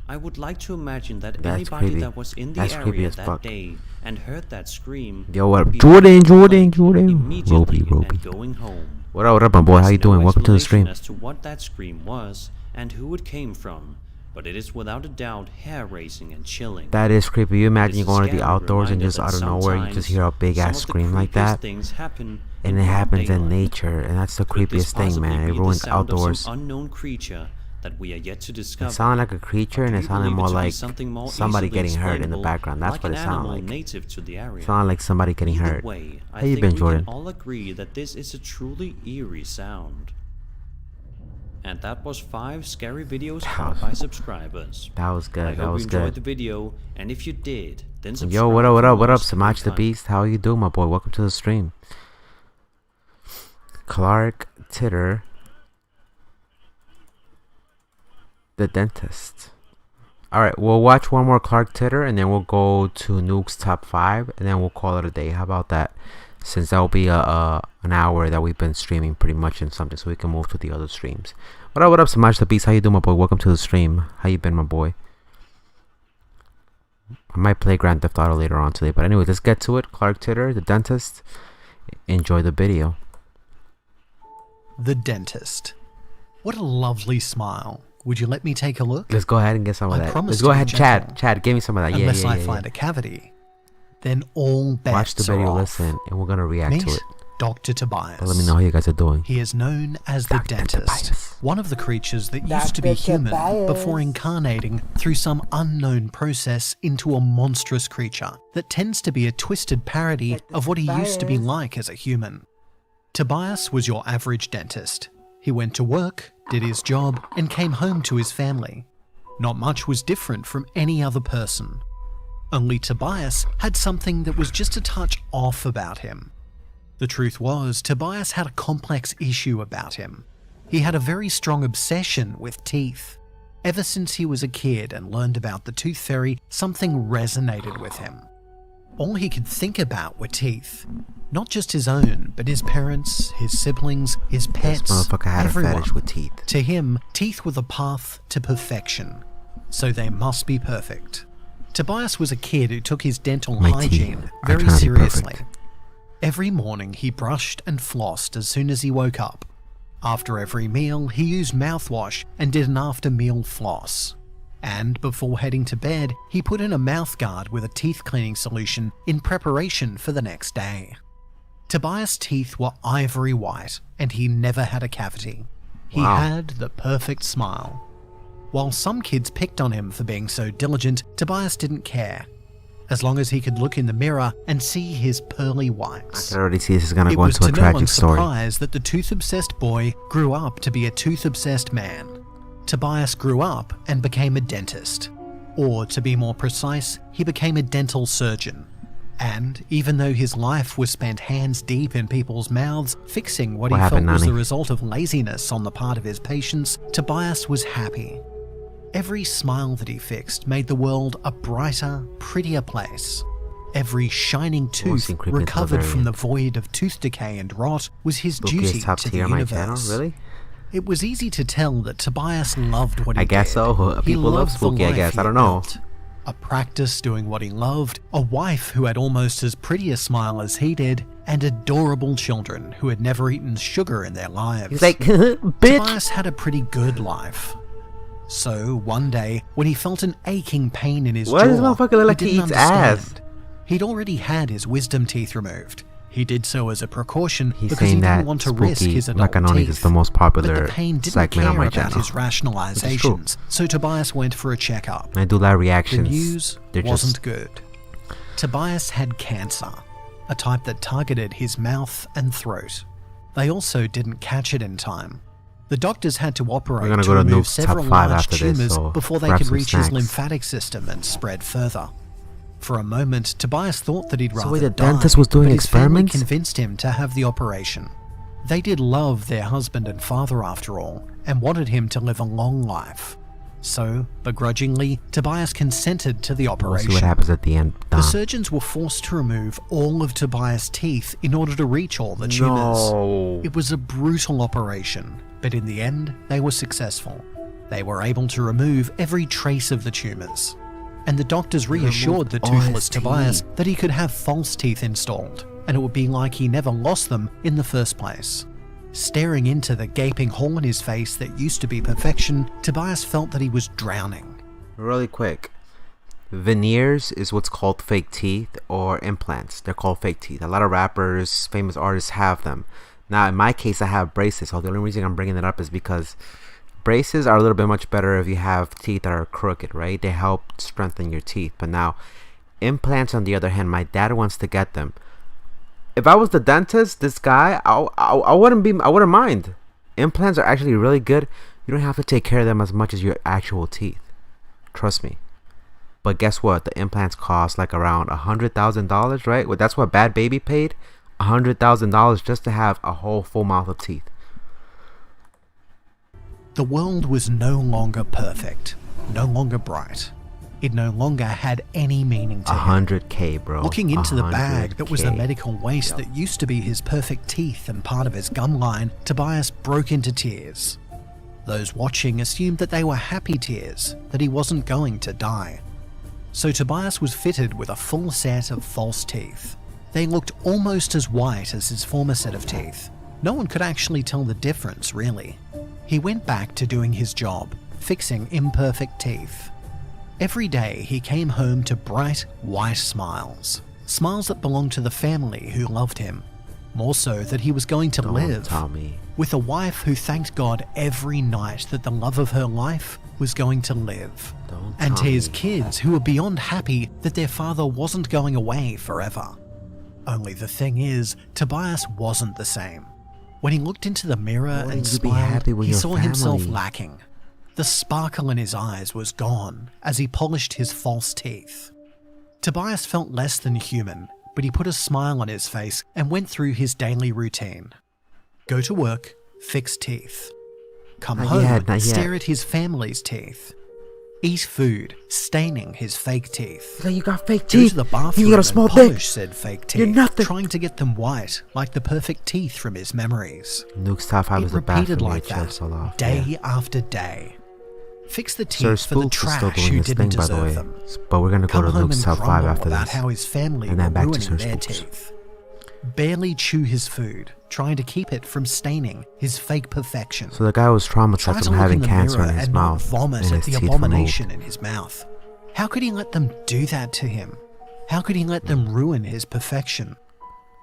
I would like to imagine that That's anybody creepy. that was in the That's creepy area as that fuck. day and heard that scream Yo, what would up? be Jordan. immediately Roby. and going home. What up, my boy? How There's you doing? no Welcome to the stream. explanation as to what that scream was and who it came from, but it is without a doubt hair-raising and chilling. That is creepy. You imagine It you is a going to the scary outdoors and reminder just that out of nowhere you just hear a big sometimes ass some of the scream like creepiest that, things happen and in it broad happens in daylight. nature, and that's the Could this creepiest thing, possibly man. be the Everyone's sound of outdoors. some unknown creature that we are yet to discover? It sounded like a creature, Or and do it you sounded believe more to be like something more somebody easily getting hurt in the explainable, background. That's like what an it sounded animal like. native to the area? It sounded like somebody getting Either hurt. way, I How you think been, we Jordan? can all agree that this is a truly eerie sound. And that was 5 scary videos brought by subscribers. That was I good. That hope was you enjoyed good. the video, and if you did, then subscribe. Yo, what for up? more Samach scary the Beast. How you doing, my boy? Welcome to the stream. Clark Titter, the dentist. Alright, we'll watch one more Clark Titter, and then we'll go to Nuke's top 5, and then we'll call it a day. How about that? Since that'll be an hour that we've been streaming pretty much in something, so we can move to the other streams. What up, Samaj the Beast? How you doing, my boy? Welcome to the stream. How you been, my boy? I might play Grand Theft Auto later on today, but anyway, let's get to it. Clark Titter, the dentist. Enjoy the video. The dentist. What a lovely smile. Would you let me take a look? Let's go ahead and get some of I that. promise Let's to go be ahead, gentle. Chad, give me some of that. Yeah, Unless yeah, I yeah, find yeah. a cavity, then all bets Watch the are video, off. listen, and we're gonna react Meet to it. Dr. Tobias. But let me know how you guys are doing. He is known as the Dr. dentist, Tobias. one of the creatures that used to be human before incarnating through some unknown process into a monstrous creature that tends to be a twisted parody of what he used to be like as a human. Tobias was your average dentist. He went to work, did his job, and came home to his family. Not much was different from any other person. Only Tobias had something that was just a touch off about him. The truth was, Tobias had a complex issue about him. He had a very strong obsession with teeth. Ever since he was a kid and learned about the tooth fairy, something resonated with him. All he could think about were teeth. Not just his own, but his parents, his siblings, his pets, This motherfucker had everyone. a fetish with teeth. To him, teeth were the path to perfection, so they must be perfect. Tobias was a kid who took his dental My hygiene teeth are very trying to be seriously. perfect. Every morning he brushed and flossed as soon as he woke up. After every meal, he used mouthwash and did an after-meal floss. And before heading to bed, he put in a mouth guard with a teeth cleaning solution in preparation for the next day. Tobias' teeth were ivory white, and he never had a cavity. He Wow. had the perfect smile. While some kids picked on him for being so diligent, Tobias didn't care. As long as he could look in the mirror and see his pearly I whites. can already see this is gonna It go was into a to no tragic one's story. surprise that the tooth-obsessed boy grew up to be a tooth-obsessed man. Tobias grew up and became a dentist. Or, to be more precise, he became a dental surgeon. And even though his life was spent hands deep in people's mouths, fixing what he happened, felt was Nani? the result of laziness on the part of his patients, Tobias was happy. Every smile that he fixed made the world a brighter, prettier place. Every shining tooth seem creepy until recovered very from the end. void of tooth decay and rot was his Spooky duty is top to the tier on my universe. channel, really? It was easy to tell that Tobias loved what he I guess did. so. He People love loved the Spooky, I life guess. he I don't had know. built. A practice doing what he loved, a wife who had almost as pretty a smile as he did, and adorable children who had never eaten sugar in their lives. He's like, bitch. Tobias had a pretty good life. So, one day, when he felt an aching pain in his Why jaw, does this motherfucker look like he didn't eats understand. ass? He'd already had his wisdom teeth removed. He did so as a precaution He's because he saying didn't that want to risk Spooky his adult Macanonies teeth. is the most But popular the pain didn't segment care on my about channel. his rationalizations, so Tobias went for a checkup. I do live The reactions. news They're wasn't just good. Tobias had cancer, a type that targeted his mouth and throat. They also didn't catch it in time. The doctors had to operate gonna to go to remove Nuke's top several 5 large after this, tumors so before they grab could some reach his snacks. lymphatic system and spread further. For a moment, Tobias thought that he'd So rather wait, the die, dentist was doing but his family experiments? convinced him to have the operation. They did love their husband and father after all, and wanted him to live a long life. So, begrudgingly, Tobias consented to the We'll operation. see what happens at the end. The surgeons were forced to remove all of Tobias' teeth in order to reach all the tumors. No. It was a brutal operation, but in the end, they were successful. They were able to remove every trace of the tumours, and the doctors reassured the toothless Tobias that he could have false teeth installed, and it would be like he never lost them in the first place. Staring into the gaping hole in his face that used to be perfection, Tobias felt that he was drowning. Really quick. Veneers is what's called fake teeth, or implants. They're called fake teeth. A lot of rappers, famous artists have them. Now, in my case, I have braces. So the only reason I'm bringing it up is because braces are a little bit much better if you have teeth that are crooked, right? They help strengthen your teeth. But now, implants, on the other hand, my dad wants to get them. If I was the dentist, this guy, I wouldn't mind. Implants are actually really good. You don't have to take care of them as much as your actual teeth. Trust me. But guess what? The implants cost like around $100,000, right? Well, that's what Bad Baby paid. $100,000 just to have a whole full mouth of teeth. The world was no longer perfect, no longer bright. It no longer had any meaning to him. $100K, bro. Looking into the bag 100K. that was the medical waste that used to be his perfect teeth and part of his gum line, Tobias broke into tears. Those watching assumed that they were happy tears, that he wasn't going to die. So Tobias was fitted with a full set of false teeth. They looked almost as white as his former set of teeth. No one could actually tell the difference, really. He went back to doing his job, fixing imperfect teeth. Every day he came home to bright, white smiles. Smiles that belonged to the family who loved him. More so that he was going to live. With a wife who thanked God every night that the love of her life was going to live. And to his kids who were beyond happy that their father wasn't going away forever. Only the thing is, Tobias wasn't the same. When he looked into the mirror and smiled, he saw himself lacking. The sparkle in his eyes was gone as he polished his false teeth. Tobias felt less than human, but he put a smile on his face and went through his daily routine. Go to work, fix teeth. Come home, stare at his family's teeth. Eat food, staining his fake teeth. So you got fake Go teeth. to the bathroom You got a small and polish dick. said fake teeth, You're nothing. trying to get them white like the perfect teeth from his memories. Nuke's top 5 is a bad for me. Like that, day after day. Fix the teeth Sir for the Spook is still trash doing who his didn't thing, by the deserve way. them. But we're gonna go Come to home Nuke's and top 5 grumble after about this. how his family And were then back to ruining Sir their Spooks. teeth. Barely chew his food, trying to keep it from staining his fake perfection. So the guy was Try traumatized to from look having in the cancer mirror in his and not mouth vomit and at his the teeth abomination removed. in his mouth. How could he let them do that to him? How could he let them ruin his perfection?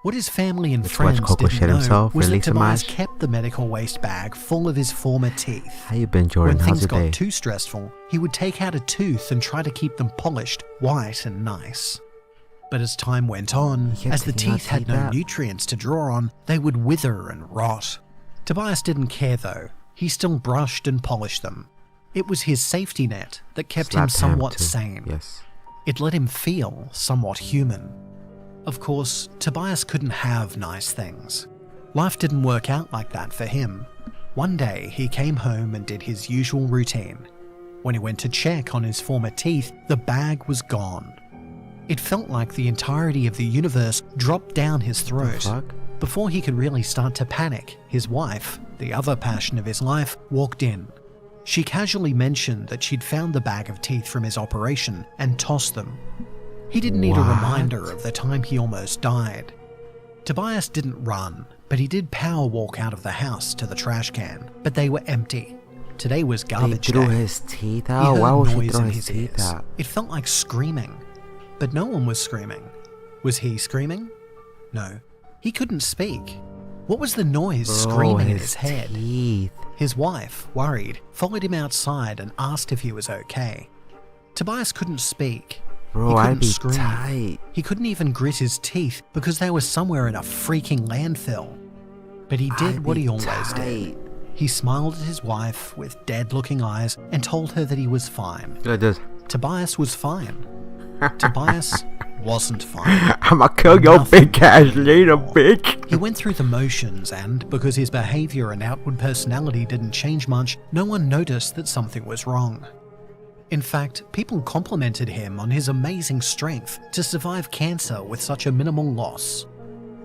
What his family and friends KoKo didn't shit know himself, was that release a Tobias match. kept the medical waste bag full of his former teeth. How you been, Jordan? When How's things your got day? too stressful, he would take out a tooth and try to keep them polished, white and nice. But as time went on, as the teeth had no nutrients to draw on, they would wither and rot. Tobias didn't care though. He still brushed and polished them. It was his safety net that kept him somewhat sane. Yes. It let him feel somewhat human. Of course, Tobias couldn't have nice things. Life didn't work out like that for him. One day, he came home and did his usual routine. When he went to check on his former teeth, the bag was gone. It felt like the entirety of the universe dropped down his throat. Before he could really start to panic, his wife, the other passion of his life, walked in. She casually mentioned that she'd found the bag of teeth from his operation and tossed them. He didn't need a reminder of the time he almost died. Tobias didn't run, but he did power walk out of the house to the trash can, but they were empty. Today was garbage He threw day. his teeth He out? heard Why would he noise throw in his teeth ears. out? It felt like screaming, but no one was screaming. Was he screaming? No. He couldn't speak. What was the noise screaming in his head? Teeth. His wife, worried, followed him outside and asked if he was okay. Tobias couldn't speak. Bro, He I'd couldn't be scream. tight. He couldn't even grit his teeth because they were somewhere in a freaking landfill. But he did what he always did. He smiled at his wife with dead-looking eyes and told her that he was fine. Tobias was fine. Tobias wasn't fine. I'ma kill your big ass later, bitch. He went through the motions and, because his behavior and outward personality didn't change much, no one noticed that something was wrong. In fact, people complimented him on his amazing strength to survive cancer with such a minimal loss.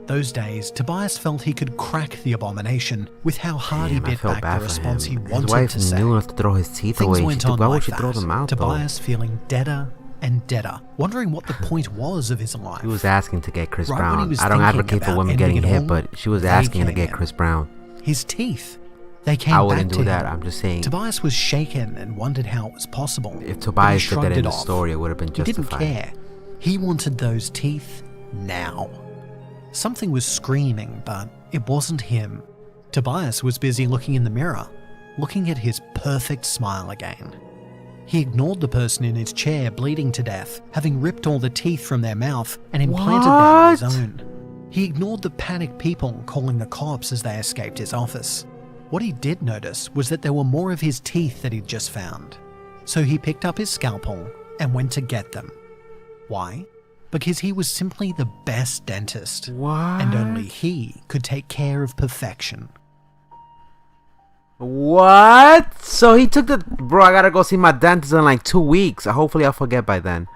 Those days, Tobias felt he could crack the abomination with how hard he bit back the response he wanted to say. His wife knew not to throw his teeth Things away. went on Why like would she that, throw them out, Tobias feeling deader and deader, wondering what the point was of his life. He was asking to get Chris Right when he Brown. was I don't thinking advocate for about women ending getting it hit, all, but she was they asking to came get in. Chris Brown. His teeth. They came I back wouldn't to do that. him. I'm just saying. Tobias was shaken and wondered how it was possible. If Tobias But he did that shrugged in it the off. story, it would have been He justified. didn't care. He wanted those teeth now. Something was screaming, but it wasn't him. Tobias was busy looking in the mirror, looking at his perfect smile again. He ignored the person in his chair bleeding to death, having ripped all the teeth from their mouth and implanted them in his own. He ignored the panicked people calling the cops as they escaped his office. What he did notice was that there were more of his teeth that he'd just found. So he picked up his scalpel and went to get them. Why? Because he was simply the best dentist. What? And only he could take care of perfection. What? So he took the... Bro, I gotta go see my dentist in like 2 weeks. Hopefully I'll forget by then.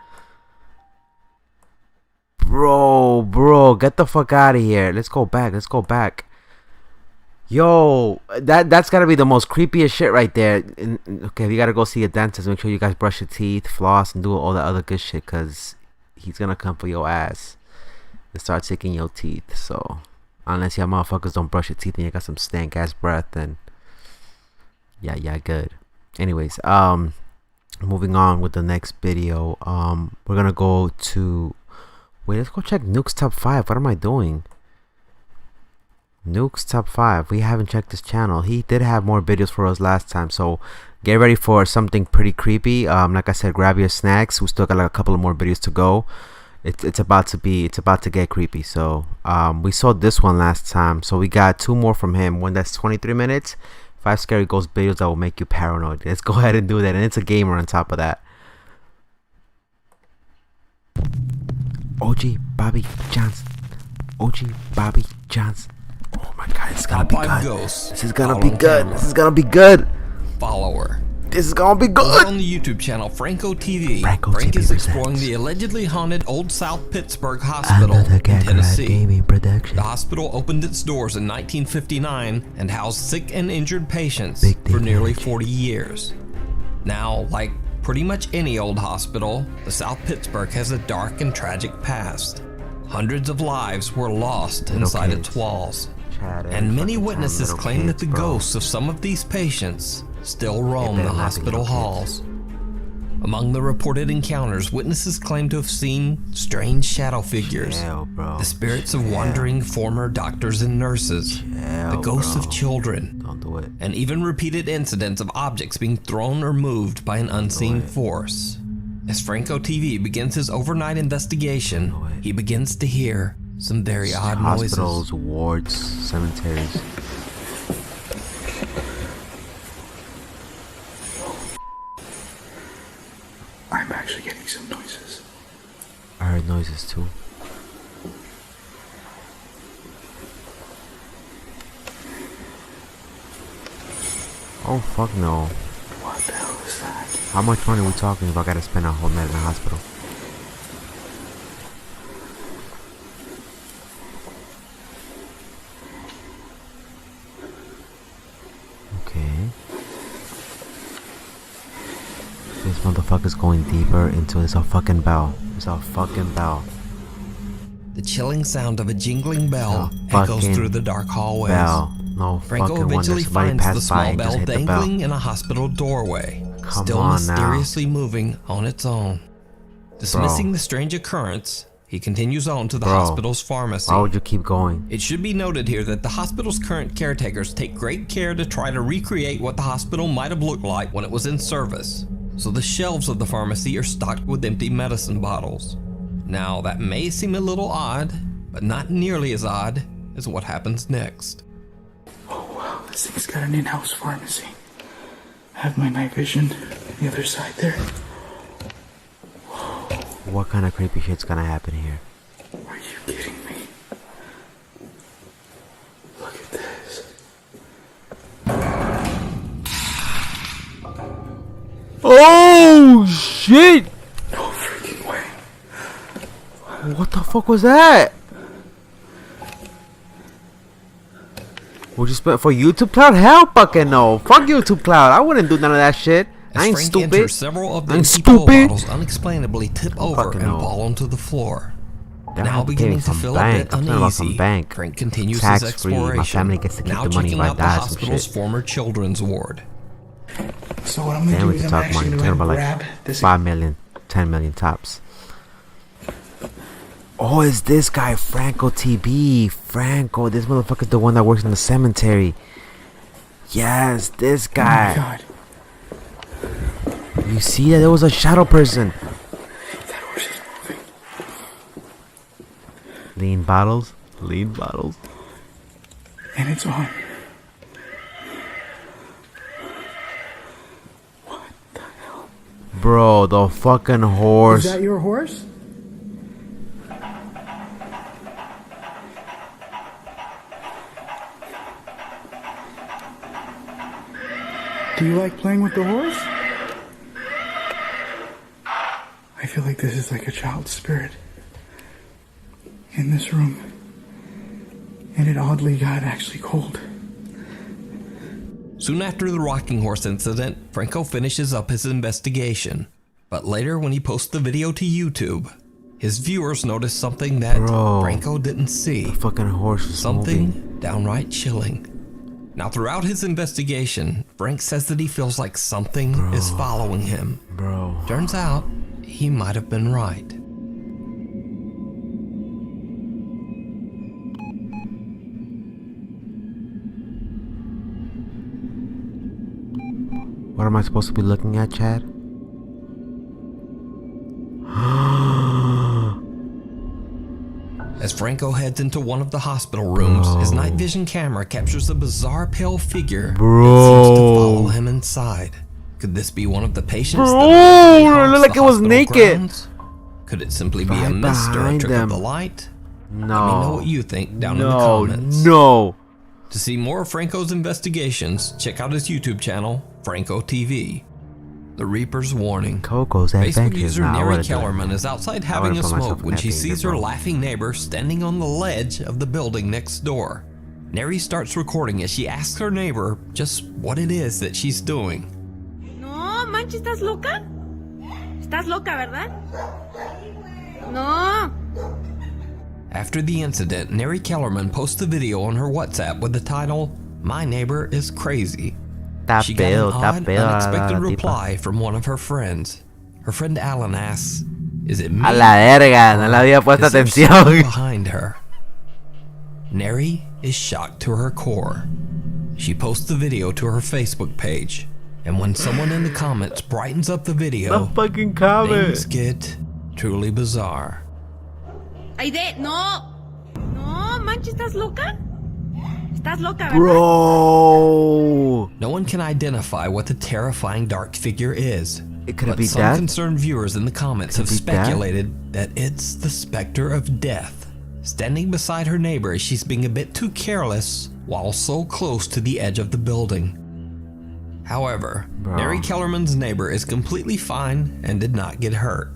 Bro, get the fuck out of here. Let's go back. Yo, that's gotta be the most creepiest shit right there. Okay, if you gotta go see a dentist, make sure you guys brush your teeth, floss, and do all the other good shit, because he's gonna come for your ass and start taking your teeth. So, unless y'all motherfuckers don't brush your teeth and you got some stank ass breath, then yeah, good. Anyways, moving on with the next video. We're gonna go to... Wait, let's go check Nuke's top 5. What am I doing? Nuke's top 5. We haven't checked his channel. He did have more videos for us last time, so get ready for something pretty creepy. Like I said, grab your snacks. We still got like a couple of more videos to go. It's about to get creepy. So we saw this one last time, so we got 2 more from him. One that's 23 minutes, 5 scary ghost videos that will make you paranoid. Let's go ahead and do that. And it's a gamer on top of that. OG Bobby Johnson. Oh my god, it's gonna be good. This is gonna be good. Follower. This is gonna be good. On the YouTube channel KoKoTV, Frank is exploring the allegedly haunted Old South Pittsburgh Hospital in Tennessee. The hospital opened its doors in 1959 and housed sick and injured patients for nearly 40 years. Now, like pretty much any old hospital, the South Pittsburgh has a dark and tragic past. Hundreds of lives were lost inside its walls, and many witnesses claim that the ghosts of some of these patients still roam the hospital halls. Among the reported encounters, witnesses claim to have seen strange shadow figures, the spirits of wandering former doctors and nurses, the ghosts of children, and even repeated incidents of objects being thrown or moved by an unseen force. As KoKoTV begins his overnight investigation, he begins to hear some very odd noises. Hospitals, wards, cemeteries. I'm actually getting some noises. I heard noises too. Oh fuck no. What the hell is that? How much money are we talking if I gotta spend a whole night in the hospital? Okay. This motherfucker's going deeper into this fucking bell. It's a fucking bell. The chilling sound of a jingling bell echoes through the dark hallways. No Franco fucking wonder eventually somebody finds the passed by small and just bell hit the bell. dangling in a hospital doorway, Come still on now. mysteriously moving on its own. Dismissing the strange occurrence, he continues on to the hospital's pharmacy. Why would you keep going? It should be noted here that the hospital's current caretakers take great care to try to recreate what the hospital might have looked like when it was in service. So the shelves of the pharmacy are stocked with empty medicine bottles. Now that may seem a little odd, but not nearly as odd as what happens next. Oh wow, this thing's got an in-house pharmacy. I have my night vision on the other side there. What kind of creepy shit's gonna happen here? Are you kidding me? Look at this. Oh shit! No freaking way. What the fuck was that? Would you spend for YouTube Cloud? Hell fucking no. Fuck YouTube Cloud. I wouldn't do none of that shit. As I ain't Frank stupid. enters, several of the I ain't empty pill stupid. bottles unexplainably tip over and fall onto the floor. Damn, Now beginning to feel a bit uneasy, Frank continues his exploration. My family gets to keep now the money checking if I out the die. Some hospital's shit. former children's ward. So what I'm gonna Damn, do we is can I'm talk actually money. gonna Talking about grab like this. 5 million, 10 million tops. Oh, it's this guy, Franco TB. Franco, this motherfucker's the one that works in the cemetery. Yes, this guy. Oh my god. You see that? There was a shadow person. That horse is moving. Lean bottles. Lean bottles. And it's on. What the hell? Bro, the fucking horse. Is that your horse? Do you like playing with the horse? I feel like this is like a child's spirit in this room. And it oddly got actually cold. Soon after the rocking horse incident, Franco finishes up his investigation. But later when he posts the video to YouTube, his viewers notice something that Franco didn't see. The fucking horse is something moving. Downright chilling. Now throughout his investigation, Frank says that he feels like something is following him. Turns out, he might have been right. What am I supposed to be looking at, Chad? As Franco heads into one of the hospital rooms, his night vision camera captures a bizarre pale figure that seems to follow him inside. Could this be one of the patients that looked like it was naked. grounds? Could it simply be a mist or a trick of the light? No. Let me know what you think down in the comments. No. To see more of Franco's investigations, check out his YouTube channel, Franco TV. The Reaper's Warning. KoKo's Facebook Adventures. user Nah, I Neri would've done Kellerman it. is outside I having would've a put myself smoke in when that she danger, sees her bro. laughing neighbor standing on the ledge of the building next door. Neri starts recording as she asks her neighbor just what it is that she's doing. No, manches, ¿estás loca? ¿Estás loca, verdad? No. After the incident, Neri Kellerman posts a video on her WhatsApp with the title, "My Neighbor is Crazy." She got an odd, unexpected reply from one of her friends. Her friend Alan asks, "Is it me? A la verga, no le había puesto Is there atención. someone behind her?" Neri is shocked to her core. She posts the video to her Facebook page, and when someone in the comments brightens up the video, The fucking comment. things get truly bizarre. Aide, no. No, manches, ¿estás loca? ¿Estás loca, verdad? Bro. No one can identify what the terrifying dark figure is. It could but be some death. concerned viewers in the comments have be death. speculated that it's the specter of death, standing beside her neighbor as she's being a bit too careless while so close to the edge of the building. However, Neri Kellerman's neighbor is completely fine and did not get hurt.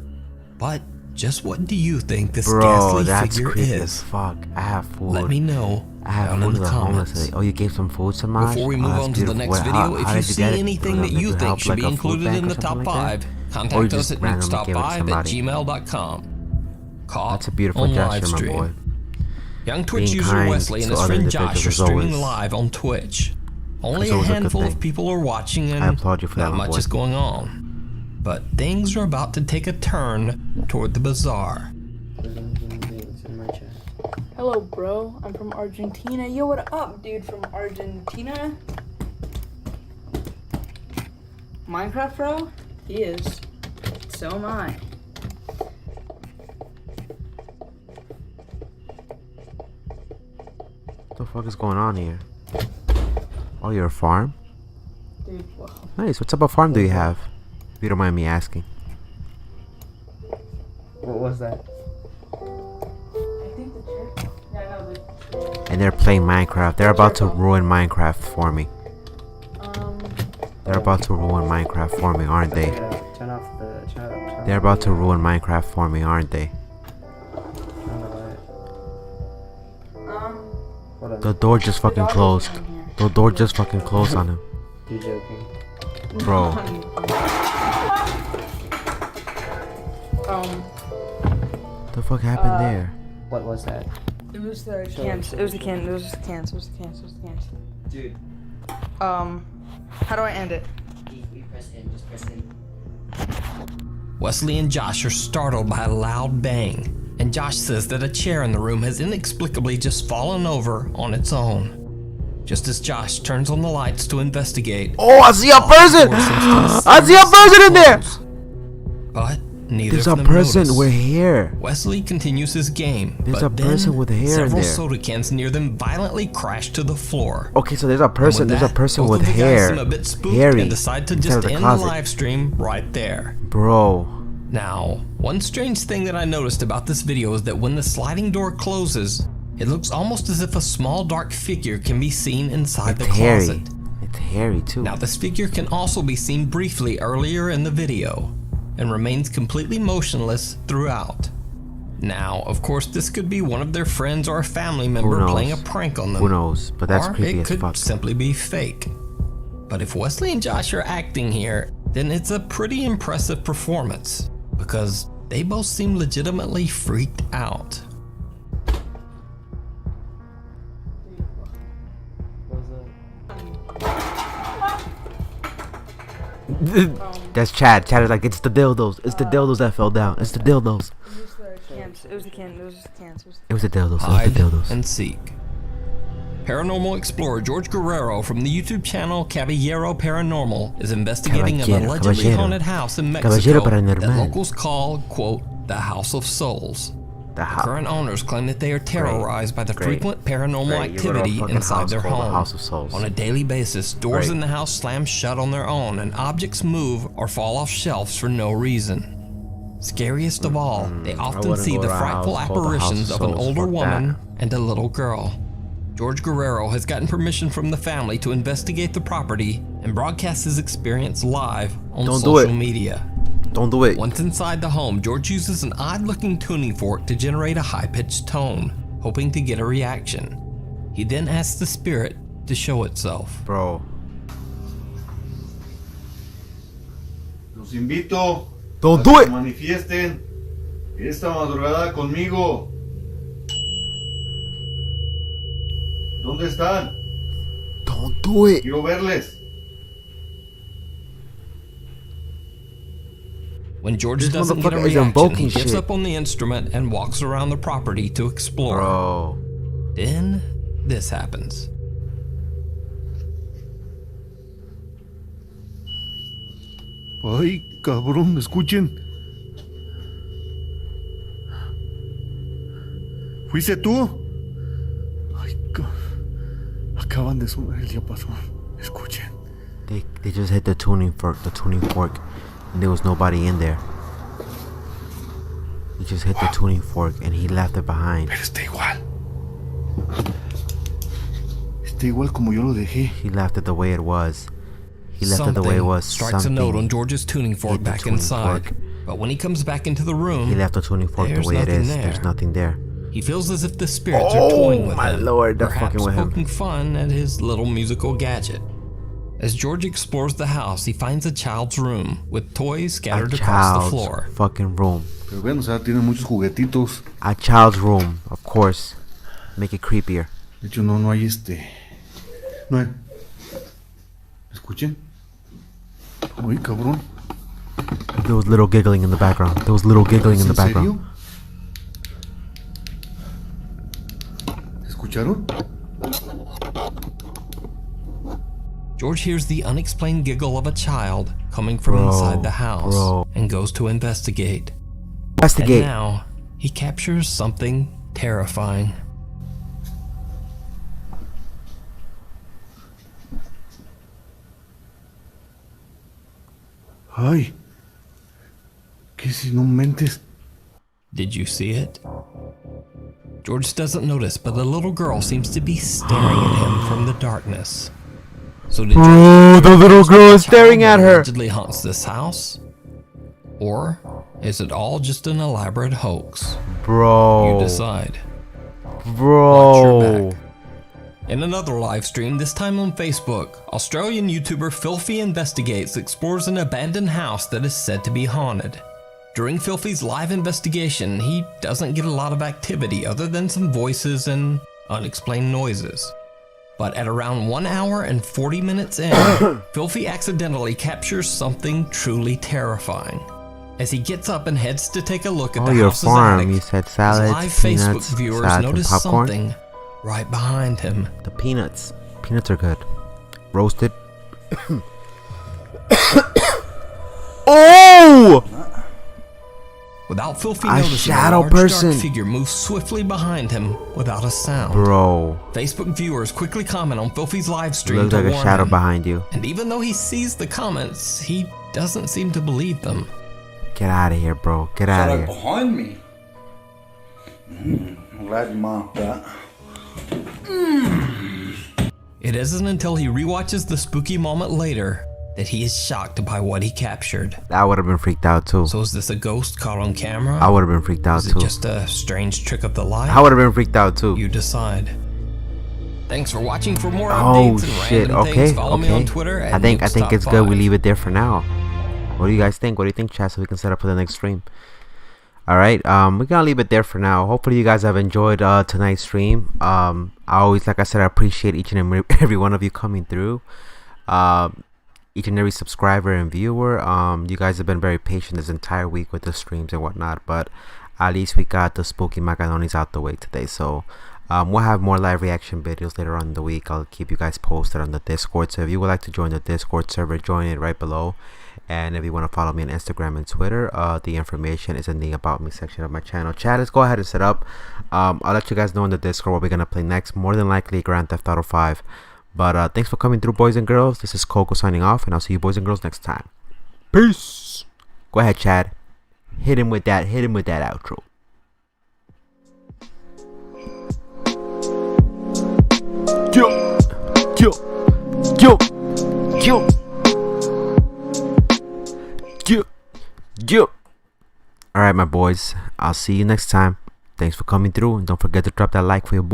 But just what do you think this Bro, ghastly that's figure creepy is? as fuck. I have food. Let me know I have down food in to the the homeless. comments. Oh, you gave some food to Maj? Before we move that's on to the beautiful. next Wait, video, how if you did see get it? anything that Did you help, think should like be a food included bank in or the top something like 5, that? Or you contact us just at randomly gave it to somebody? newstop5@gmail.com. Caught That's a beautiful on gesture, my livestream. boy. Young Twitch Being user kind Wesley and to his other friend Josh are individuals is streaming always- live on Twitch. Only it's a always a good handful of thing. people are watching I and applaud you for that, not my much boy. is going on. But things are about to take a turn toward the bizarre. Hello, bro. I'm from Argentina. Yo, what up, dude from Argentina? Minecraft, bro? He is. So am I. What the fuck is going on here? Oh, you're a farm? Dude, wow. Nice. What type of farm do you have? If you don't mind me asking. What was that? I think the church. Yeah, no, the. And they're playing Minecraft. They're about to ruin Minecraft for me. They're about to ruin Minecraft for me, aren't they? Turn off the. Turn off. They're about to ruin Minecraft for me, aren't they? Hold on. The door just fucking closed. The door just fucking closed on him. You joking? Bro. The fuck happened there? What was that? It was the cans. It was the cans. It was the cans. It was the cans. It was the cans. Dude. How do I end it? You press in. Just press in. Wesley and Josh are startled by a loud bang, and Josh says that a chair in the room has inexplicably just fallen over on its own. Just as Josh turns on the lights to investigate, oh, I see a person! I see a person in there! But neither There's of a them person notice. with hair. Wesley continues his game. There's but a person with hair in several there. soda cans near them violently crash to the floor. Okay, so there's a person. There's a person both with of the guys hair. seem a bit spooked Hairy. and decide to inside just of the end closet. the live stream right there. Bro. Now, one strange thing that I noticed about this video is that when the sliding door closes, it looks almost as if a small dark figure can be seen inside the hairy. closet. It's hairy too. Now, this figure can also be seen briefly earlier in the video and remains completely motionless throughout. Now, of course, this could be one of their friends or a family member playing a prank on them. Who knows? But that's or creepy it as could fuck. simply be fake. But if Wesley and Josh are acting here, then it's a pretty impressive performance because they both seem legitimately freaked out. That's Chad. Chad is like, it's the dildos. It's the dildos that fell down. It's the dildos. It was the cans. It was the cans. It was the dildos. It was Hide the dildos. and seek. Paranormal explorer George Guerrero from the YouTube channel Caballero Paranormal is investigating an allegedly haunted house in Mexico that locals call, quote, the House of Souls. The current owners claim that they are terrorized by the frequent paranormal activity inside their home. On a daily basis, doors in the house slam shut on their own and objects move or fall off shelves for no reason. Scariest of all, they often see the frightful apparitions of an older woman and a little girl. George Guerrero has gotten permission from the family to investigate the property and broadcast his experience live on social media. Don't do it. Once inside the home, George uses an odd-looking tuning fork to generate a high-pitched tone, hoping to get a reaction. He then asks the spirit to show itself. Bro. Los invito Don't a do que it. se manifiesten esta madrugada conmigo. ¿Dónde están? Don't do it. Quiero verles. When George This doesn't get a motherfucker is reaction, invoking he gives shit. up on the instrument and walks around the property to explore. Bro. Then, this happens. Ay, cabrón, escuchen. ¿Fuiste tú? Ay, acaban de sonar el diapasón. Escuchen. They just hit the tuning fork, and there was nobody in there. He just hit the tuning fork and he left it behind. Pero está igual. Está igual como yo lo dejé. He left it the way it was. He left it the way it was. Strikes a note on George's tuning fork back inside. But when he comes back into the room, He left the tuning fork the way it is. There's nothing there. He feels as if the spirits are toying with my him, lord, they're perhaps fucking with him. poking fun at his little musical gadget. As George explores the house, he finds a child's room with toys scattered across the floor. Fucking room. Pero bueno, o sea, tiene muchos juguetitos. A child's room, of course. Make it creepier. De hecho, no hay No hay. ¿Escuchen? Ay, cabrón. There was little giggling in the background. There was little giggling in the background. ¿Escucharon? George hears the unexplained giggle of a child coming from inside the house and goes to investigate. And now, he captures something terrifying. Ay. ¿Qué si no mentes? Did you see it? George doesn't notice, but the little girl seems to be staring at him from the darkness. So did the little girl is staring at her. Allegedly haunts this house? Or is it all just an elaborate hoax? Bro. You decide. Bro. In another live stream, this time on Facebook, Australian YouTuber Filthy Investigates explores an abandoned house that is said to be haunted. During Filthy's live investigation, he doesn't get a lot of activity other than some voices and unexplained noises. But at around 1 hour and 40 minutes in, Filthy accidentally captures something truly terrifying. As he gets up and heads to take a look at the your house's farm. attic, You said salads, live peanuts, Facebook viewers salads, notice and popcorn. something right behind him. The peanuts. Peanuts are good. Roasted. Oh! Without Filthy A noticing, shadow a large person. dark figure moves swiftly behind him without a sound. Bro. Facebook viewers quickly comment on Filthy's live stream Looks to like a warn shadow him. behind you. And even though he sees the comments, he doesn't seem to believe them. Get out of here, bro. Get out of here. Behind me. I'm glad you marked that. It isn't until he rewatches the spooky moment later that he is shocked by what he captured. I would have been freaked out too. So is this a ghost caught on camera? I would have been freaked out Is it too. just a strange trick of the light? I would have been freaked out too. You decide. Thanks for watching. For more Oh updates and shit! random Okay, things, follow me on okay. Twitter at I think it's NukesTop5. good. We leave it there for now. What do you guys think? What do you think, chat? So we can set up for the next stream. All right, we're gonna leave it there for now. Hopefully you guys have enjoyed tonight's stream. I always, like I said, I appreciate each and every one of you coming through. Each and every subscriber and viewer. You guys have been very patient this entire week with the streams and whatnot, but at least we got the Spooky Macanonies out the way today. So we'll have more live reaction videos later on in the week. I'll keep you guys posted on the Discord. So if you would like to join the Discord server, join it right below. And if you want to follow me on Instagram and Twitter, the information is in the About Me section of my channel. Chat, let's go ahead and set up. I'll let you guys know in the Discord what we're going to play next. More than likely Grand Theft Auto 5. But thanks for coming through, boys and girls. This is KoKo signing off, and I'll see you boys and girls next time. Peace. Go ahead, Chad. Hit him with that outro. Yo. Alright, my boys. I'll see you next time. Thanks for coming through, and don't forget to drop that like for your boy.